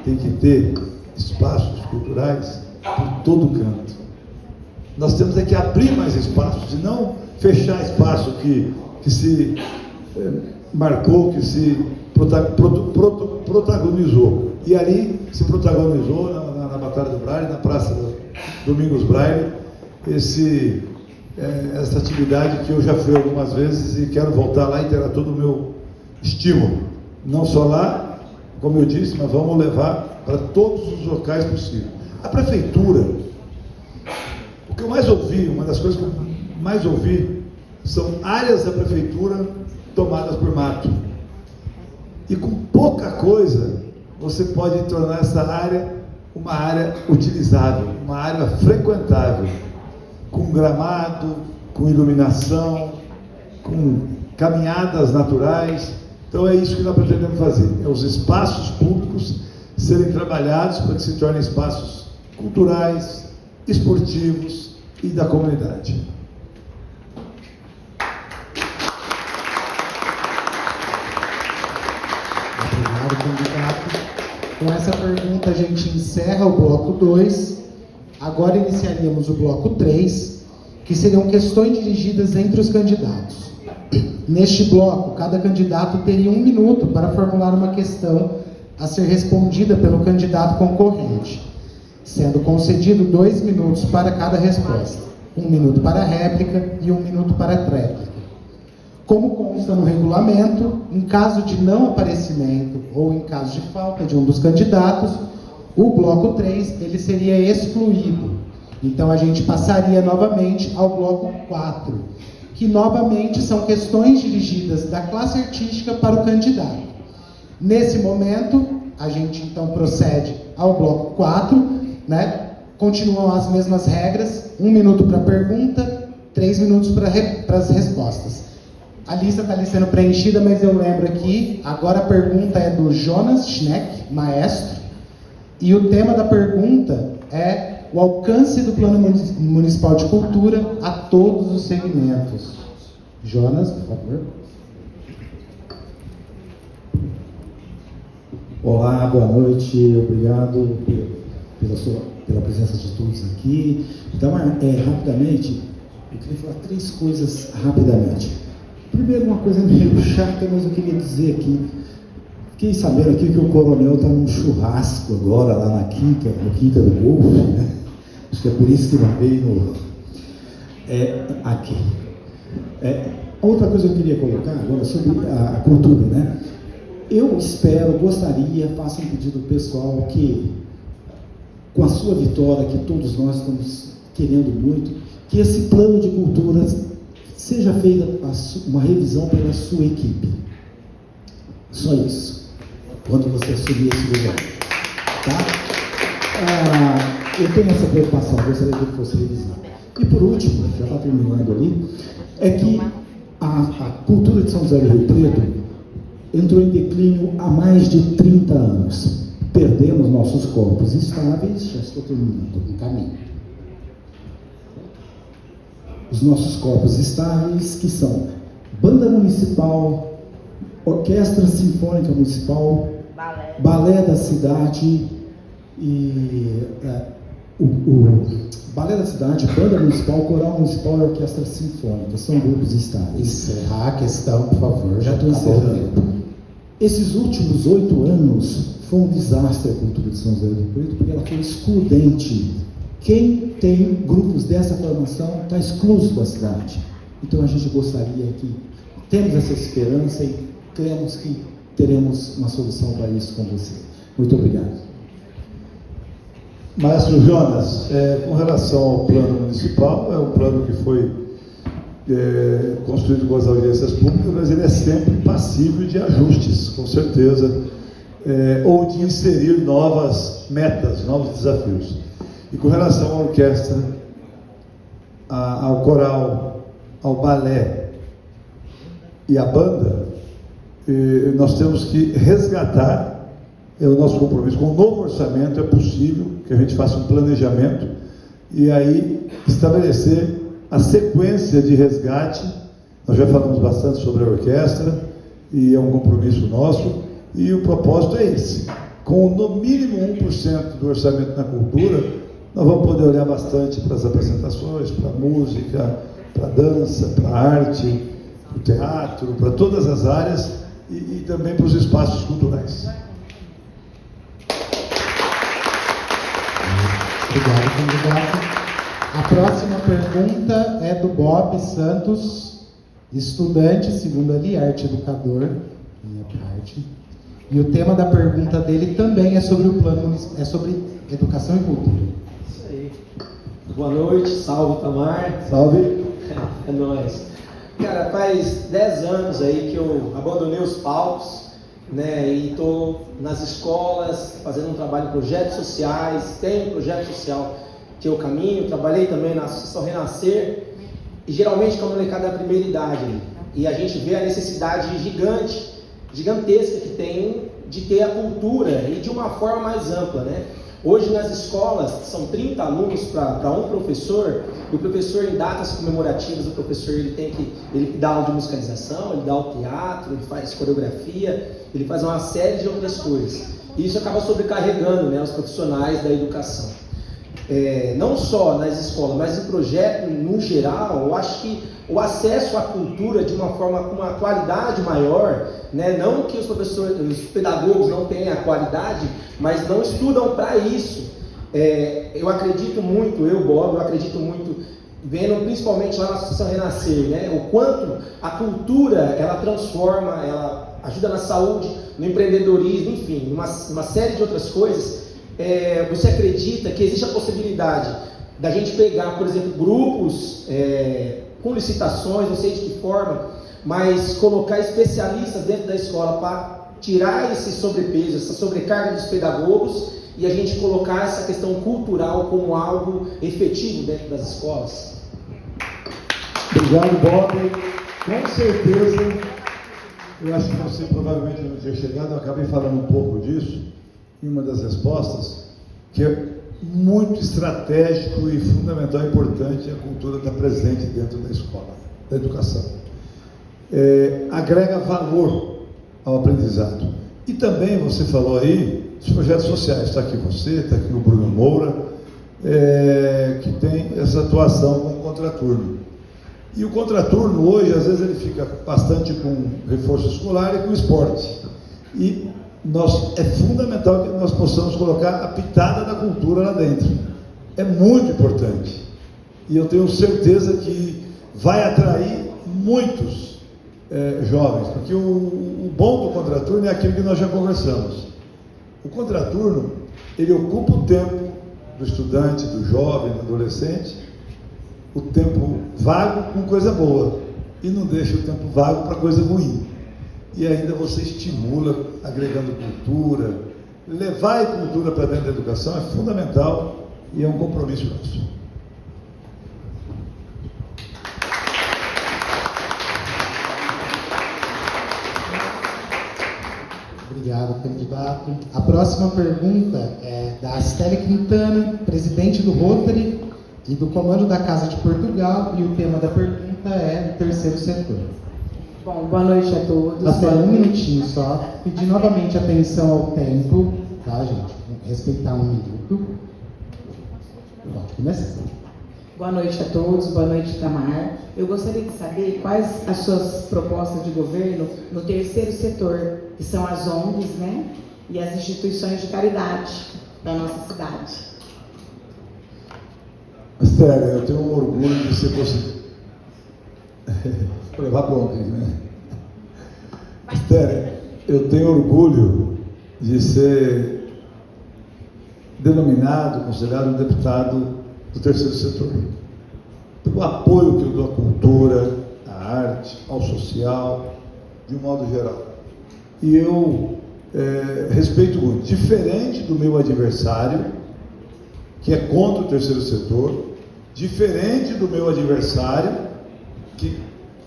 tem que ter espaços culturais por todo canto. Nós temos que abrir mais espaços e não fechar espaço que se marcou, que se protagonizou. E ali se protagonizou na Batalha do Braille, na Praça Domingos Braille, essa atividade que eu já fui algumas vezes e quero voltar lá e terá todo o meu estímulo. Não só lá, como eu disse, mas vamos levar para todos os locais possíveis. A prefeitura, o que eu mais ouvi, uma das coisas que eu mais ouvi, são áreas da prefeitura tomadas por mato. E com pouca coisa, você pode tornar essa área uma área utilizável, uma área frequentável, com gramado, com iluminação, com caminhadas naturais. Então é isso que nós pretendemos fazer, é os espaços públicos serem trabalhados para que se tornem espaços culturais, esportivos e da comunidade. Obrigado, candidato. Com essa pergunta a gente encerra o bloco 2. Agora iniciaríamos o bloco 3, que seriam questões dirigidas entre os candidatos. Neste bloco, cada candidato teria 1 minuto para formular uma questão a ser respondida pelo candidato concorrente, sendo concedido 2 minutos para cada resposta, 1 minuto para a réplica e 1 minuto para a tréplica. Como consta no regulamento, em caso de não aparecimento ou em caso de falta de um dos candidatos, o bloco 3 ele seria excluído. Então a gente passaria novamente ao bloco 4, que novamente são questões dirigidas da classe artística para o candidato. Nesse momento, a gente então procede ao bloco 4, né? Continuam as mesmas regras, 1 minuto para pergunta, 3 minutos para as respostas. A lista está ali sendo preenchida, mas eu lembro aqui, agora a pergunta é do Jonas Schneck, maestro, e o tema da pergunta é o alcance do Plano Municipal de Cultura a todos os segmentos. Jonas, por favor. Olá, boa noite, obrigado pela presença de todos aqui. Então, rapidamente, eu queria falar 3 coisas rapidamente. Primeiro, uma coisa meio chata, mas eu queria dizer aqui, fiquei sabendo aqui que o coronel está num churrasco agora, lá na Quinta do Golfo, né? Acho que é por isso que não veio aqui. Outra coisa que eu queria colocar agora sobre a cultura, né? Eu gostaria, faço um pedido pessoal que, com a sua vitória, que todos nós estamos querendo muito, que esse plano de cultura seja feita uma revisão pela sua equipe. Só isso. Quando você assumir esse governo. Tá? Eu tenho essa preocupação, gostaria que fosse revisado. E por último, já está terminando ali, é que a cultura de São José do Rio Preto entrou em declínio há mais de 30 anos. Perdemos nossos corpos estáveis, já estou terminando, em caminho. Os nossos corpos estáveis, que são Banda Municipal, Orquestra Sinfônica Municipal, Balé da Cidade e Balé da Cidade, Banda Municipal, Coral Municipal e Orquestra Sinfônica. São grupos estáveis. Encerrar a questão, por favor. Já estou encerrando. Esses últimos 8 anos foi um desastre a cultura de São José do Rio Preto, porque ela foi excludente. Quem tem grupos dessa formação está excluso da cidade. Então a gente gostaria que temos essa esperança e cremos que teremos uma solução para isso com você. Muito obrigado. Maestro Jonas, com relação ao plano municipal, é um plano que foi construído com as audiências públicas, mas ele é sempre passível de ajustes, com certeza, ou de inserir novas metas, novos desafios. E com relação à orquestra, ao coral, ao balé e à banda, nós temos que resgatar o nosso compromisso. Com o novo orçamento é possível que a gente faça um planejamento e aí estabelecer a sequência de resgate. Nós já falamos bastante sobre a orquestra e é um compromisso nosso, e o propósito é esse. Com no mínimo 1% do orçamento na cultura, nós vamos poder olhar bastante para as apresentações, para a música, para a dança, para a arte, para o teatro, para todas as áreas e também para os espaços culturais. Obrigado, candidato. A próxima pergunta é do Bob Santos, estudante, segundo ali, arte educador, minha parte. E o tema da pergunta dele também é sobre o plano, é sobre educação e cultura. Isso aí. Boa noite, salve Tamar. Salve. É nóis. Cara, faz 10 anos aí que eu abandonei os palcos, né, e estou nas escolas fazendo um trabalho em projetos sociais. Tenho um projeto social que eu caminho, trabalhei também na Associação Renascer, e geralmente com a molecada da primeira idade, e a gente vê a necessidade gigantesca que tem de ter a cultura e de uma forma mais ampla, né? Hoje nas escolas são 30 alunos para um professor, e o professor em datas comemorativas, o professor ele dá aula de musicalização, ele dá o teatro, ele faz coreografia, ele faz uma série de outras coisas. E isso acaba sobrecarregando, né, os profissionais da educação. Não só nas escolas, mas em projeto no geral. Eu acho que o acesso à cultura de uma forma com uma qualidade maior, né? Não que os professores, os pedagogos não tenham a qualidade, mas não estudam para isso. Eu acredito muito, Bob, eu acredito muito, vendo principalmente lá na Associação Renascer, né? O quanto a cultura ela transforma, ela ajuda na saúde, no empreendedorismo, enfim, uma série de outras coisas. Você acredita que existe a possibilidade da gente pegar, por exemplo, grupos com licitações, não sei de que forma, mas colocar especialistas dentro da escola para tirar esse sobrepeso, essa sobrecarga dos pedagogos e a gente colocar essa questão cultural como algo efetivo dentro das escolas? Obrigado, Bob. Com certeza, eu acho que você provavelmente não tinha chegado, eu acabei falando um pouco disso em uma das respostas, que é muito estratégico e fundamental e importante a cultura estar presente dentro da escola, da educação. Agrega valor ao aprendizado. E também você falou aí dos projetos sociais. Está aqui você, está aqui o Bruno Moura, que tem essa atuação com o contraturno. E o contraturno hoje, às vezes, ele fica bastante com reforço escolar e com esporte. E é fundamental que nós possamos colocar a pitada da cultura lá dentro. É muito importante. E eu tenho certeza que vai atrair muitos jovens, porque o bom do contraturno é aquilo que nós já conversamos. O contraturno, ele ocupa o tempo do estudante, do jovem, do adolescente, o tempo vago com coisa boa, e não deixa o tempo vago para coisa ruim. E ainda você estimula, agregando cultura. Levar a cultura para dentro da educação é fundamental e é um compromisso nosso. Obrigado, candidato. A próxima pergunta é da Astélia Quintana, presidente do Rotary e do Comando da Casa de Portugal, e o tema da pergunta é o terceiro setor. Bom, boa noite a todos. Até um minutinho só. Pedir novamente atenção ao tempo, tá, gente? Respeitar um minuto. Pode começar. Boa noite a todos, boa noite, Itamar. Eu gostaria de saber quais as suas propostas de governo no terceiro setor, que são as ONGs, né? E as instituições de caridade da nossa cidade. Astélia, eu tenho um orgulho de ser possível. Vou levar bronca aí, né? Astélia, eu tenho orgulho de ser denominado, considerado um deputado do terceiro setor. Pelo apoio que eu dou à cultura, à arte, ao social, de um modo geral. E eu respeito muito. Diferente do meu adversário, que é contra o terceiro setor, diferente do meu adversário, que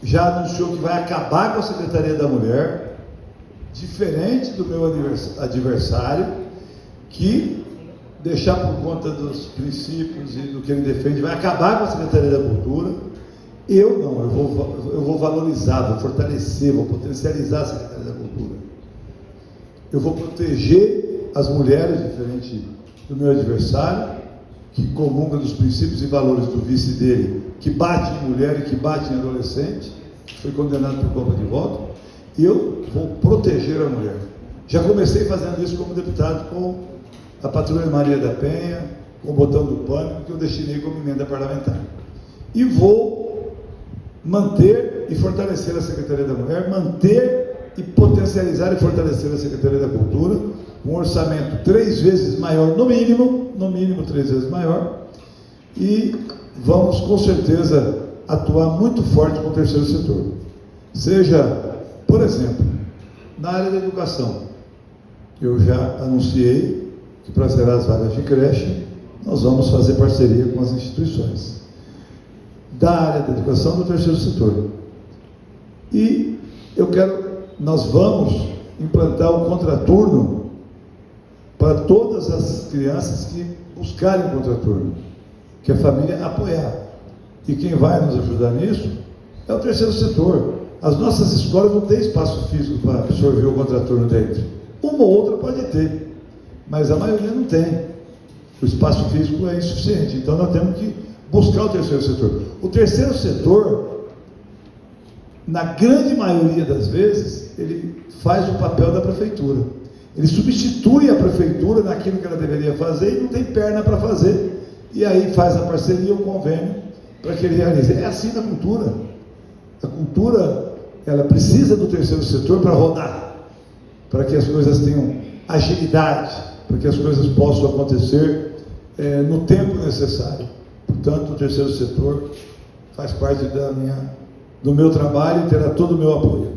já anunciou que vai acabar com a Secretaria da Mulher, diferente do meu adversário, que deixar por conta dos princípios e do que ele defende, vai acabar com a Secretaria da Cultura. Eu não, eu vou valorizar, vou fortalecer, vou potencializar a Secretaria da Cultura. Eu vou proteger as mulheres, diferente do meu adversário, que comunga dos princípios e valores do vice dele, que bate em mulher e que bate em adolescente, foi condenado por compra de voto. Eu vou proteger a mulher. Já comecei fazendo isso como deputado com a Patrulha Maria da Penha, com o botão do pânico, que eu destinei como emenda parlamentar. E vou manter e fortalecer a Secretaria da Mulher, manter e potencializar e fortalecer a Secretaria da Cultura, um orçamento 3 vezes maior, no mínimo 3 vezes maior, e vamos com certeza atuar muito forte com o terceiro setor. Seja, por exemplo, na área da educação, eu já anunciei que para zerar as vagas de creche, nós vamos fazer parceria com as instituições da área da educação do terceiro setor. E nós vamos implantar um contraturno para todas as crianças que buscarem um contraturno, que a família apoiar. E quem vai nos ajudar nisso é o terceiro setor. As nossas escolas não têm espaço físico para absorver o contraturno dentro. Uma ou outra pode ter, mas a maioria não tem. O espaço físico é insuficiente. Então nós temos que buscar o terceiro setor. O terceiro setor, na grande maioria das vezes, ele faz o papel da prefeitura. Ele substitui a prefeitura naquilo que ela deveria fazer e não tem perna para fazer. E aí faz a parceria, o convênio, para que ele realize. É assim na cultura. A cultura, ela precisa do terceiro setor para rodar, para que as coisas tenham agilidade, para que as coisas possam acontecer no tempo necessário. Portanto, o terceiro setor faz parte do meu trabalho e terá todo o meu apoio.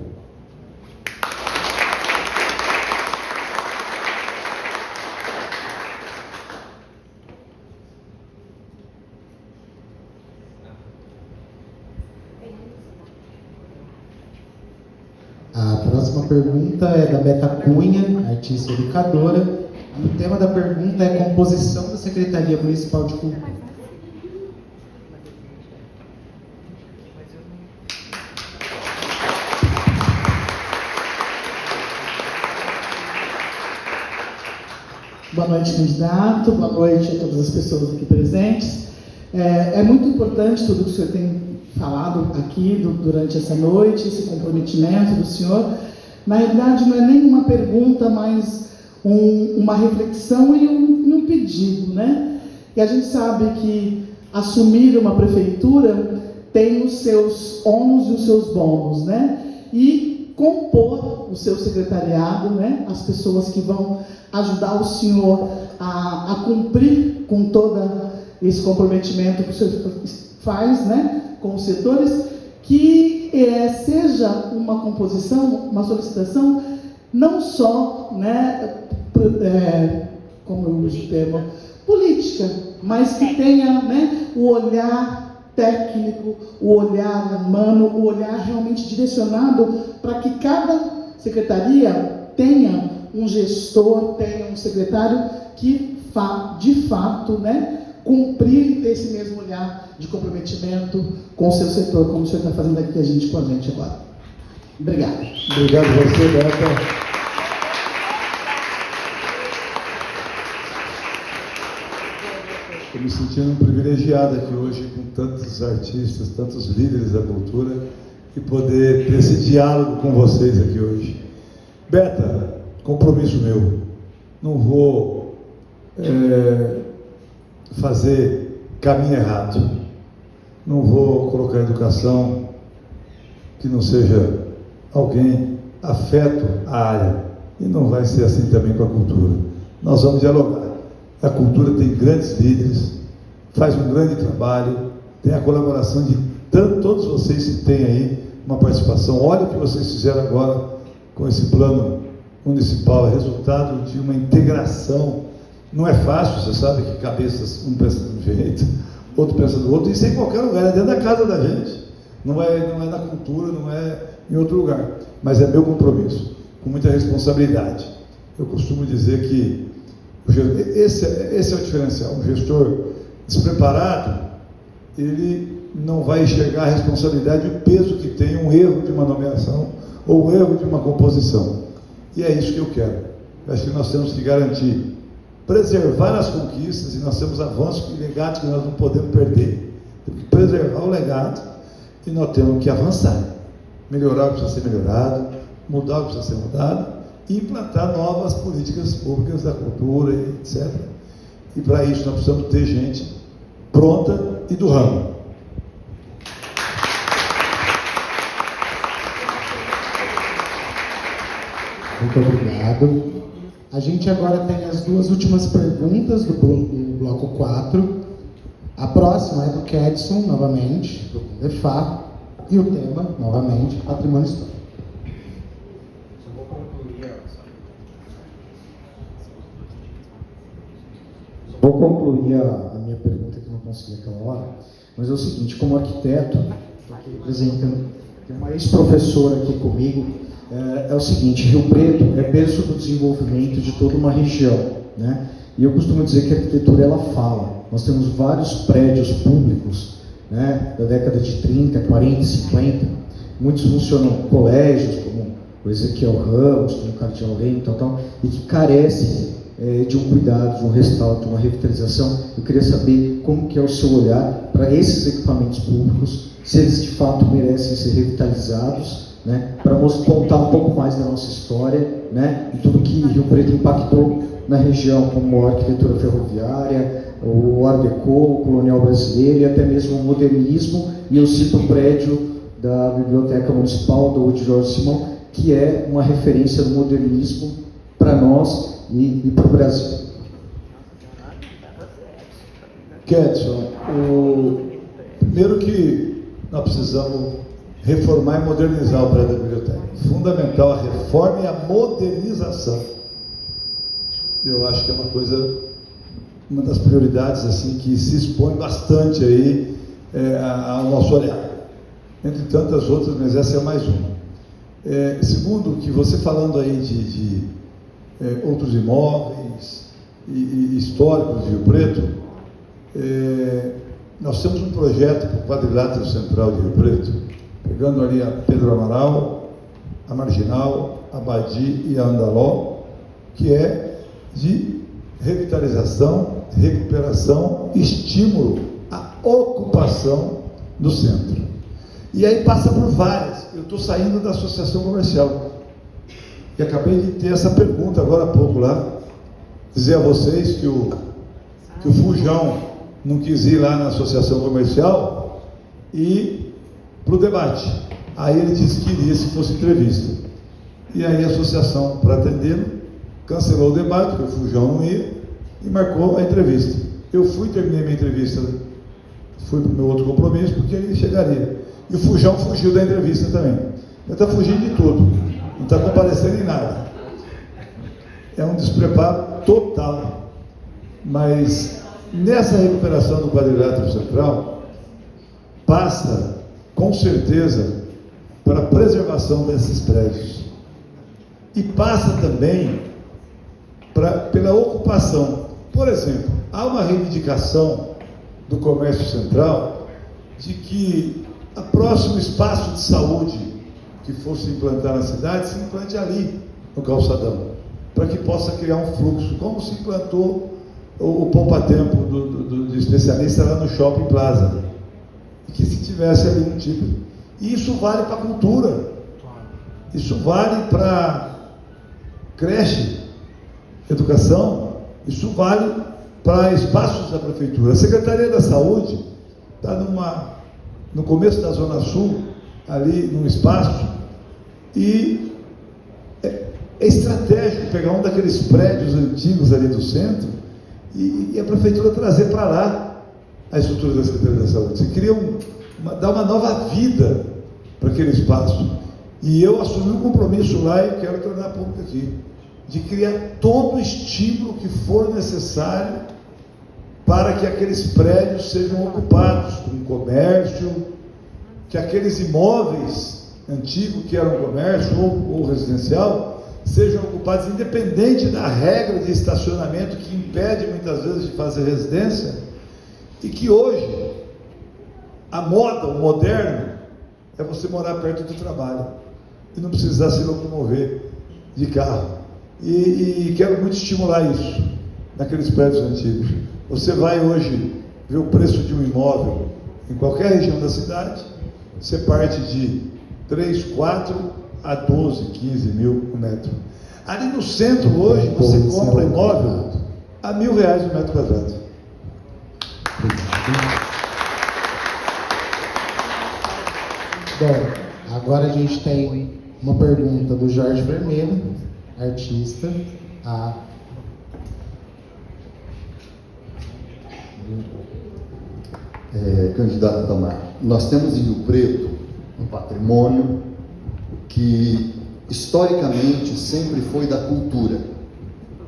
A próxima pergunta é da Beta Cunha, artista e educadora. E o tema da pergunta é composição da Secretaria Municipal de Cultura. Boa noite, candidato. Boa noite a todas as pessoas aqui presentes. É muito importante tudo que o senhor tem falado aqui durante essa noite, esse comprometimento do senhor. Na realidade, não é nem uma pergunta, mas uma reflexão e um pedido, né? E a gente sabe que assumir uma prefeitura tem os seus ônus e os seus bônus, né? E compor o seu secretariado, né? As pessoas que vão ajudar o senhor a cumprir com todo esse comprometimento que o senhor faz, né? Com os setores, que seja uma composição, uma solicitação, não só, né? Como eu uso o termo, política, mas que tenha, né? O olhar técnico, o olhar humano, o olhar realmente direcionado para que cada secretaria tenha um gestor, tenha um secretário que de fato, né, cumprir e ter esse mesmo olhar de comprometimento com o seu setor, como o senhor está fazendo aqui com a gente agora. Obrigado. Obrigado a você, Beta. Estou me sentindo privilegiado aqui hoje com tantos artistas, tantos líderes da cultura e poder ter esse diálogo com vocês aqui hoje. Beta, compromisso meu, não vou fazer caminho errado, não vou colocar educação que não seja alguém afeto à área, e não vai ser assim também com a cultura. Nós vamos dialogar. A cultura tem grandes líderes, faz um grande trabalho, tem a colaboração de todos vocês que têm aí uma participação. Olha o que vocês fizeram agora com esse plano municipal, é resultado de uma integração. Não é fácil, você sabe que cabeças, um pensa de um jeito, outro pensa do outro, isso é em qualquer lugar, é dentro da casa da gente. Não é na cultura, não é em outro lugar. Mas é meu compromisso, com muita responsabilidade. Eu costumo dizer que esse é o diferencial. Um gestor despreparado, ele não vai enxergar a responsabilidade e o peso que tem um erro de uma nomeação ou um erro de uma composição. E é isso que eu quero. Eu acho que nós temos que garantir, preservar as conquistas, e nós temos avanços e legados que nós não podemos perder. Temos que preservar o legado e nós temos que avançar, melhorar o que precisa ser melhorado, mudar o que precisa ser mudado e implantar novas políticas públicas da cultura, etc. E para isso nós precisamos ter gente pronta e do ramo. Muito obrigado. A gente agora tem as duas últimas perguntas do bloco 4. A próxima é do Kedson, novamente, do Defá, e o tema, novamente, patrimônio histórico. Vou concluir a minha pergunta que não consegui aquela hora, mas é o seguinte, como arquiteto, estou aqui apresentando, tem uma ex-professora aqui comigo, é o seguinte, Rio Preto é berço do desenvolvimento de toda uma região, né? E eu costumo dizer que a arquitetura, ela fala. Nós temos vários prédios públicos, né, da década de 30, 40, 50, muitos funcionam colégios, como o Ezequiel Ramos, como o Cardeal Leme, tal, e que carecem de um cuidado, de um restauro, de uma revitalização. Eu queria saber como que é o seu olhar para esses equipamentos públicos, se eles de fato merecem ser revitalizados, né, para contar um pouco mais da nossa história, né, e tudo que Rio Preto impactou na região, como a arquitetura ferroviária, o Art Deco, o colonial brasileiro e até mesmo o modernismo. E eu cito o prédio da Biblioteca Municipal do Jorge Simão, que é uma referência do modernismo para nós e para o Brasil. Kedson, primeiro que nós precisamos reformar e modernizar o prédio da biblioteca. Fundamental a reforma e a modernização. Eu acho que é uma das prioridades assim que se expõe bastante aí ao nosso olhar. Entre tantas outras, mas essa é mais uma. Segundo, que você falando aí de outros imóveis e históricos de Rio Preto, nós temos um projeto para o quadrilátero central de Rio Preto, pegando ali a Pedro Amaral, a Marginal, a Badi e a Andaló, que é de revitalização, recuperação, estímulo à ocupação do centro. E aí passa por várias. Eu estou saindo da associação comercial e acabei de ter essa pergunta agora há pouco lá, dizer a vocês que o Fujão não quis ir lá na associação comercial e para o debate. Aí ele disse que iria se fosse entrevista. E aí a associação, para atendê-lo, cancelou o debate, porque o Fujão não ia, e marcou a entrevista. Eu fui, terminei minha entrevista, fui para o meu outro compromisso, porque ele chegaria. E o Fujão fugiu da entrevista também. Ele está fugindo de tudo, não está comparecendo em nada. É um despreparo total. Mas nessa recuperação do quadrilátero central, passa, com certeza, para a preservação desses prédios. E passa também pela ocupação. Por exemplo, há uma reivindicação do comércio central de que o próximo espaço de saúde que fosse implantar na cidade se implante ali, no calçadão, para que possa criar um fluxo, como se implantou o poupa-tempo do especialista lá no Shopping Plaza, e que se tivesse ali um tipo. E isso vale para a cultura, isso vale para creche, educação, isso vale para espaços da prefeitura. A Secretaria da Saúde está no começo da Zona Sul, ali num espaço, e é estratégico pegar um daqueles prédios antigos ali do centro e a prefeitura trazer para lá a estrutura da Secretaria da Saúde. Você queria dar uma nova vida para aquele espaço. E eu assumi um compromisso lá e quero tornar público aqui, de criar todo o estímulo que for necessário para que aqueles prédios sejam ocupados com comércio, que aqueles imóveis antigos que eram comércio ou residencial sejam ocupados, independente da regra de estacionamento que impede muitas vezes de fazer residência, e que hoje a moda, o moderno, é você morar perto do trabalho e não precisar se locomover de carro. E quero muito estimular isso naqueles prédios antigos. Você vai hoje ver o preço de um imóvel em qualquer região da cidade, você parte de 3, 4 a 12, 15 mil o metro. Ali no centro hoje você compra imóvel a R$1.000 o metro quadrado. Bom, agora a gente tem uma pergunta do Jorge Vermelho, artista. Candidato Itamar, nós temos em Rio Preto um patrimônio que historicamente sempre foi da cultura.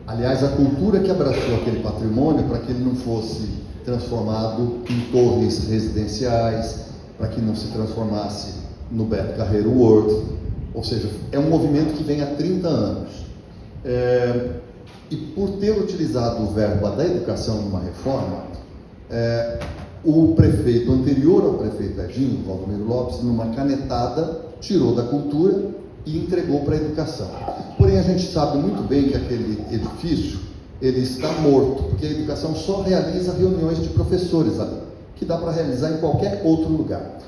Aliás, a cultura que abraçou aquele patrimônio para que ele não fosse transformado em torres residenciais, para que não se transformasse no Beto Carreiro World. Ou seja, é um movimento que vem há 30 anos. E por ter utilizado o verbo da educação numa reforma, o prefeito anterior ao prefeito Edinho, Valdomiro Lopes, numa canetada, tirou da cultura e entregou para a educação. Porém, a gente sabe muito bem que aquele edifício, ele está morto, porque a educação só realiza reuniões de professores ali, que dá para realizar em qualquer outro lugar.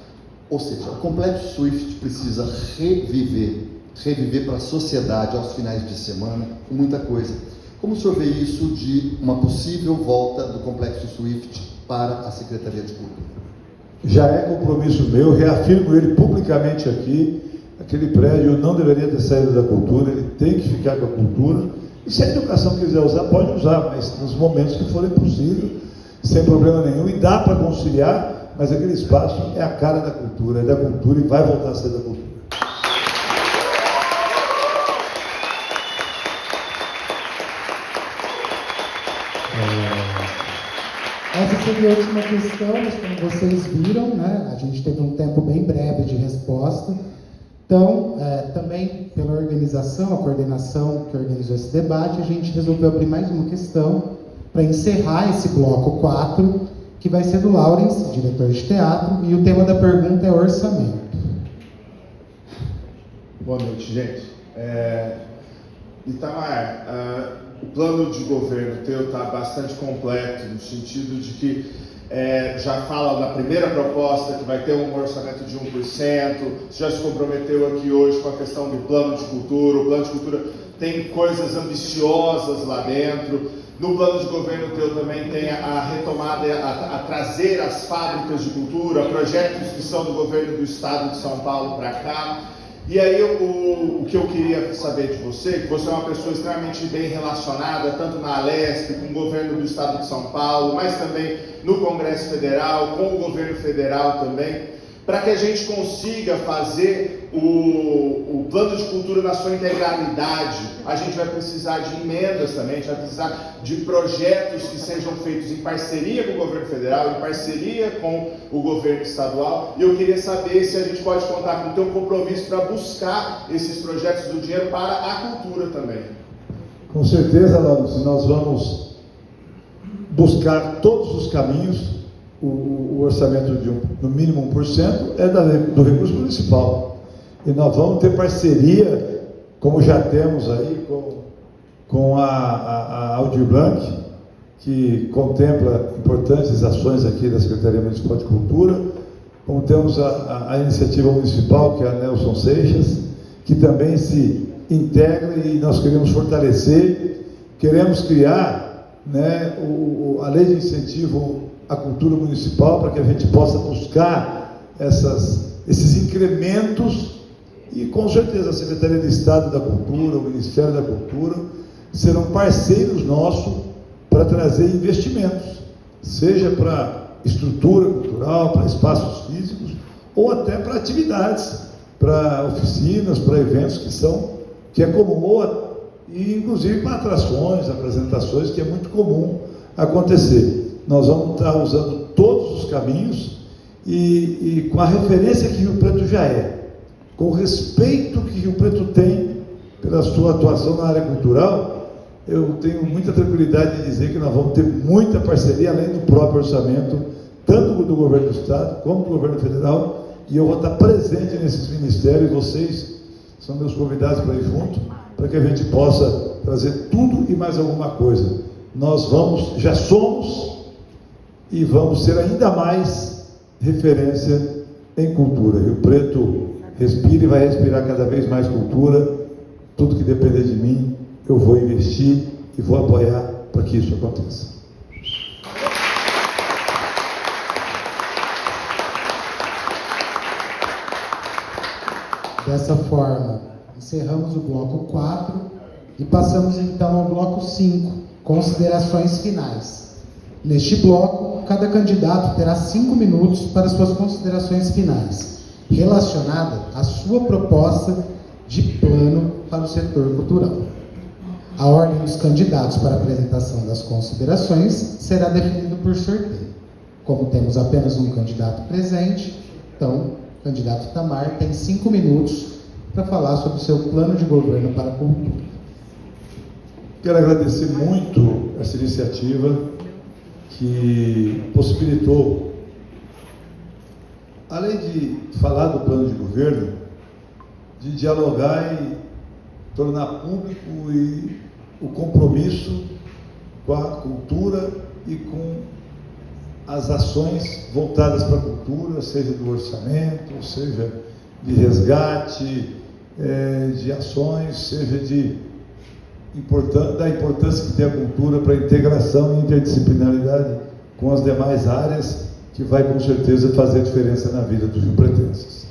Ou seja, o Complexo Swift precisa reviver para a sociedade aos finais de semana, com muita coisa. Como o senhor vê isso de uma possível volta do Complexo Swift para a Secretaria de Cultura? Já é compromisso meu, reafirmo ele publicamente aqui, aquele prédio não deveria ter saído da cultura, ele tem que ficar com a cultura, e se a educação quiser usar, pode usar, mas nos momentos que forem possível, sem problema nenhum, e dá para conciliar, mas aquele espaço é a cara da cultura, é da cultura e vai voltar a ser da cultura. Essa seria a última questão, mas como vocês viram, né, a gente teve um tempo bem breve de resposta. Então, Também pela organização, a coordenação que organizou esse debate, a gente resolveu abrir mais uma questão para encerrar esse bloco 4, que vai ser do Laurens, diretor de teatro, e o tema da pergunta é orçamento. Boa noite, gente. Itamar, o plano de governo teu está bastante completo, no sentido de que já fala na primeira proposta que vai ter um orçamento de 1%, você já se comprometeu aqui hoje com a questão do plano de cultura, o plano de cultura tem coisas ambiciosas lá dentro. No plano de governo teu também tem a retomada, a trazer as fábricas de cultura, projetos que são do governo do estado de São Paulo para cá. E aí o que eu queria saber de você, que você é uma pessoa extremamente bem relacionada, tanto na Alesp, com o governo do estado de São Paulo, mas também no Congresso Federal, com o governo federal também, para que a gente consiga fazer o plano de cultura na sua integralidade. A gente vai precisar de emendas também, a gente vai precisar de projetos que sejam feitos em parceria com o governo federal, em parceria com o governo estadual, e eu queria saber se a gente pode contar com o teu compromisso para buscar esses projetos do dinheiro para a cultura também. Com certeza, Laurence, nós vamos buscar todos os caminhos. O orçamento de no mínimo 1% é do recurso municipal. E nós vamos ter parceria, como já temos aí, com a Aldir Blanc, que contempla importantes ações aqui da Secretaria Municipal de Cultura, como temos a iniciativa municipal, que é a Nelson Seixas, que também se integra e nós queremos fortalecer, queremos criar, né, a lei de incentivo à cultura municipal, para que a gente possa buscar esses incrementos, e com certeza a Secretaria de Estado da Cultura, o Ministério da Cultura, serão parceiros nossos para trazer investimentos, seja para estrutura cultural, para espaços físicos, ou até para atividades, para oficinas, para eventos que é comum, e inclusive para atrações, apresentações, que é muito comum acontecer. Nós vamos estar usando todos os caminhos e com a referência que Rio Preto já é, com o respeito que Rio Preto tem pela sua atuação na área cultural, eu tenho muita tranquilidade de dizer que nós vamos ter muita parceria, além do próprio orçamento, tanto do governo do estado como do governo federal, e eu vou estar presente nesses ministérios, vocês são meus convidados para ir junto, para que a gente possa trazer tudo e mais alguma coisa. Nós já somos e vamos ser ainda mais referência em cultura. Rio Preto respira e vai respirar cada vez mais cultura. Tudo que depender de mim, eu vou investir e vou apoiar para que isso aconteça. Dessa forma, encerramos o bloco 4 e passamos então ao bloco 5, considerações finais. Neste bloco, cada candidato terá 5 minutos para suas considerações finais, relacionada à sua proposta de plano para o setor cultural. A ordem dos candidatos para a apresentação das considerações será definida por sorteio. Como temos apenas um candidato presente, então, o candidato Itamar tem 5 minutos para falar sobre o seu plano de governo para a cultura. Quero agradecer muito essa iniciativa que possibilitou, além de falar do plano de governo, de dialogar e tornar público o compromisso com a cultura e com as ações voltadas para a cultura, seja do orçamento, seja de resgate, de ações, seja da importância que tem a cultura para a integração e interdisciplinaridade com as demais áreas, que vai com certeza fazer diferença na vida dos riopretenses.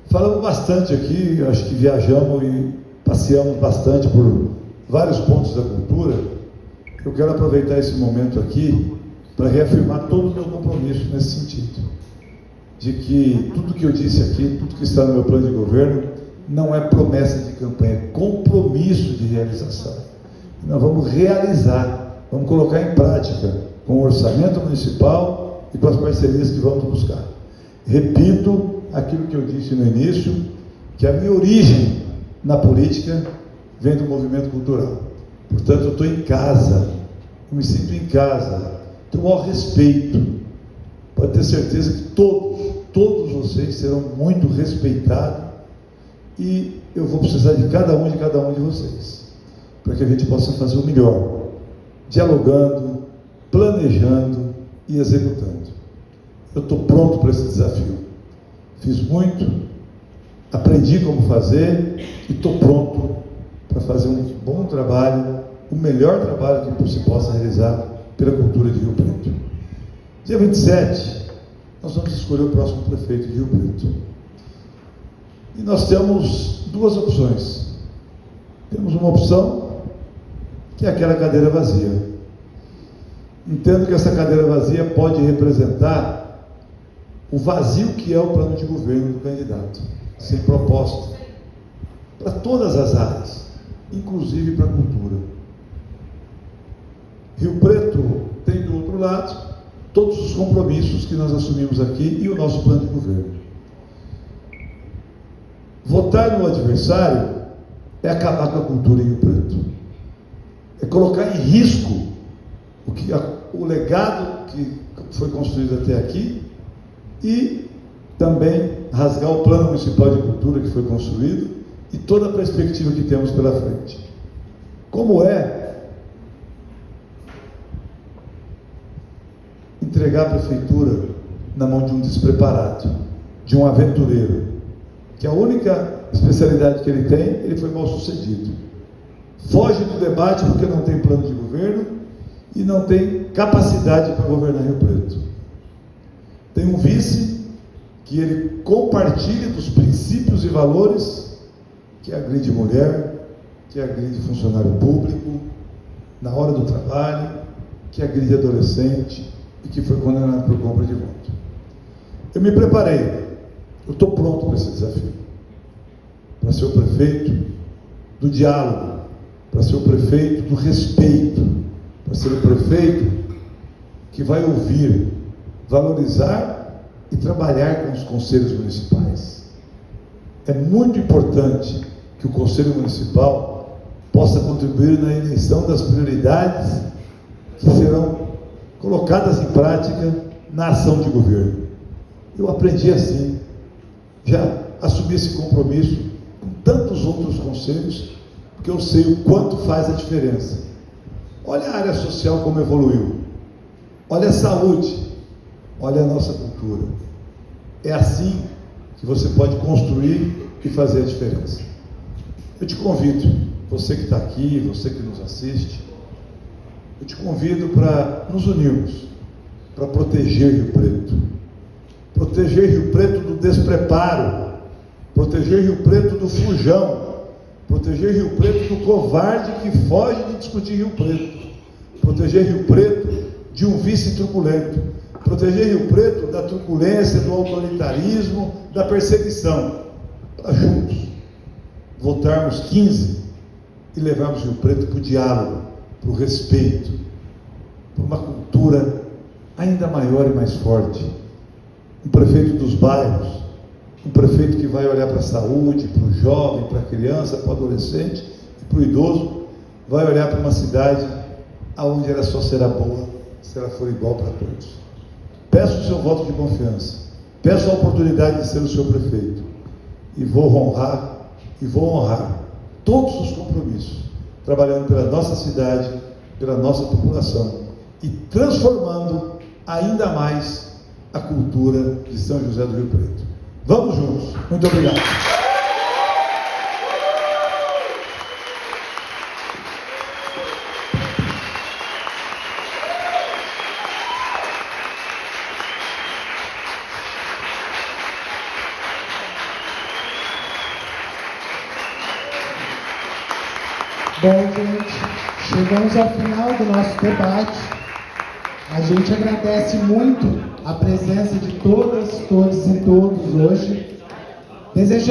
Falamos bastante aqui, acho que viajamos e passeamos bastante por vários pontos da cultura. Eu quero aproveitar esse momento aqui para reafirmar todo o meu compromisso nesse sentido, de que tudo que eu disse aqui, tudo que está no meu plano de governo, não é promessa de campanha, é compromisso de realização. Nós vamos realizar, vamos colocar em prática com o orçamento municipal e com as parcerias que vamos buscar. Repito aquilo que eu disse no início, que a minha origem na política vem do movimento cultural. Portanto, eu estou em casa, eu me sinto em casa, tenho o maior respeito. Pode ter certeza que todos vocês serão muito respeitados e eu vou precisar de cada um de vocês, para que a gente possa fazer o melhor, dialogando, planejando e executando. Eu estou pronto para esse desafio. Fiz muito, aprendi como fazer e estou pronto para fazer um bom trabalho, o melhor trabalho que se possa realizar pela cultura de Rio Preto. Dia 27, nós vamos escolher o próximo prefeito de Rio Preto. E nós temos duas opções. Temos uma opção, que é aquela cadeira vazia. Entendo que essa cadeira vazia pode representar o vazio que é o plano de governo do candidato, sem proposta, para todas as áreas, inclusive para a cultura. Rio Preto tem do outro lado todos os compromissos que nós assumimos aqui e o nosso plano de governo. Votar no adversário é acabar com a cultura em Rio Preto, é colocar em risco o legado que foi construído até aqui e também rasgar o plano municipal de cultura que foi construído e toda a perspectiva que temos pela frente. Como é entregar a prefeitura na mão de um despreparado, de um aventureiro, que a única especialidade que ele tem, ele foi mal sucedido. Foge do debate porque não tem plano de governo e não tem capacidade para governar Rio Preto. Tem um vice que ele compartilha dos princípios e valores, que agride mulher, que agride funcionário público, na hora do trabalho, que agride adolescente e que foi condenado por compra de voto. Eu me preparei, eu estou pronto para esse desafio, para ser o prefeito do diálogo, para ser o prefeito do respeito, para ser o prefeito que vai ouvir, valorizar e trabalhar com os conselhos municipais. É muito importante que o Conselho Municipal possa contribuir na eleição das prioridades que serão colocadas em prática na ação de governo. Eu aprendi assim, já assumi esse compromisso com tantos outros conselhos, porque eu sei o quanto faz a diferença. Olha a área social como evoluiu, olha a saúde, olha a nossa cultura. É assim que você pode construir e fazer a diferença. Eu te convido, você que está aqui, você que nos assiste, eu te convido para nos unirmos, para proteger Rio Preto. Proteger Rio Preto do despreparo, proteger Rio Preto do fujão, proteger Rio Preto do covarde que foge de discutir Rio Preto, proteger Rio Preto de um vice truculento, proteger Rio Preto da truculência, do autoritarismo, da perseguição, para juntos votarmos 15 e levarmos Rio Preto para o diálogo, para o respeito, para uma cultura ainda maior e mais forte. Um prefeito dos bairros, um prefeito que vai olhar para a saúde, para o jovem, para a criança, para o adolescente e para o idoso, vai olhar para uma cidade onde ela só será boa se ela for igual para todos. Peço o seu voto de confiança, peço a oportunidade de ser o seu prefeito e vou honrar todos os compromissos, trabalhando pela nossa cidade, pela nossa população e transformando ainda mais a cultura de São José do Rio Preto. Vamos juntos. Muito obrigado. Bom, gente, chegamos ao final do nosso debate. A gente agradece muito a presença de todas, todos e todos hoje. Desejamos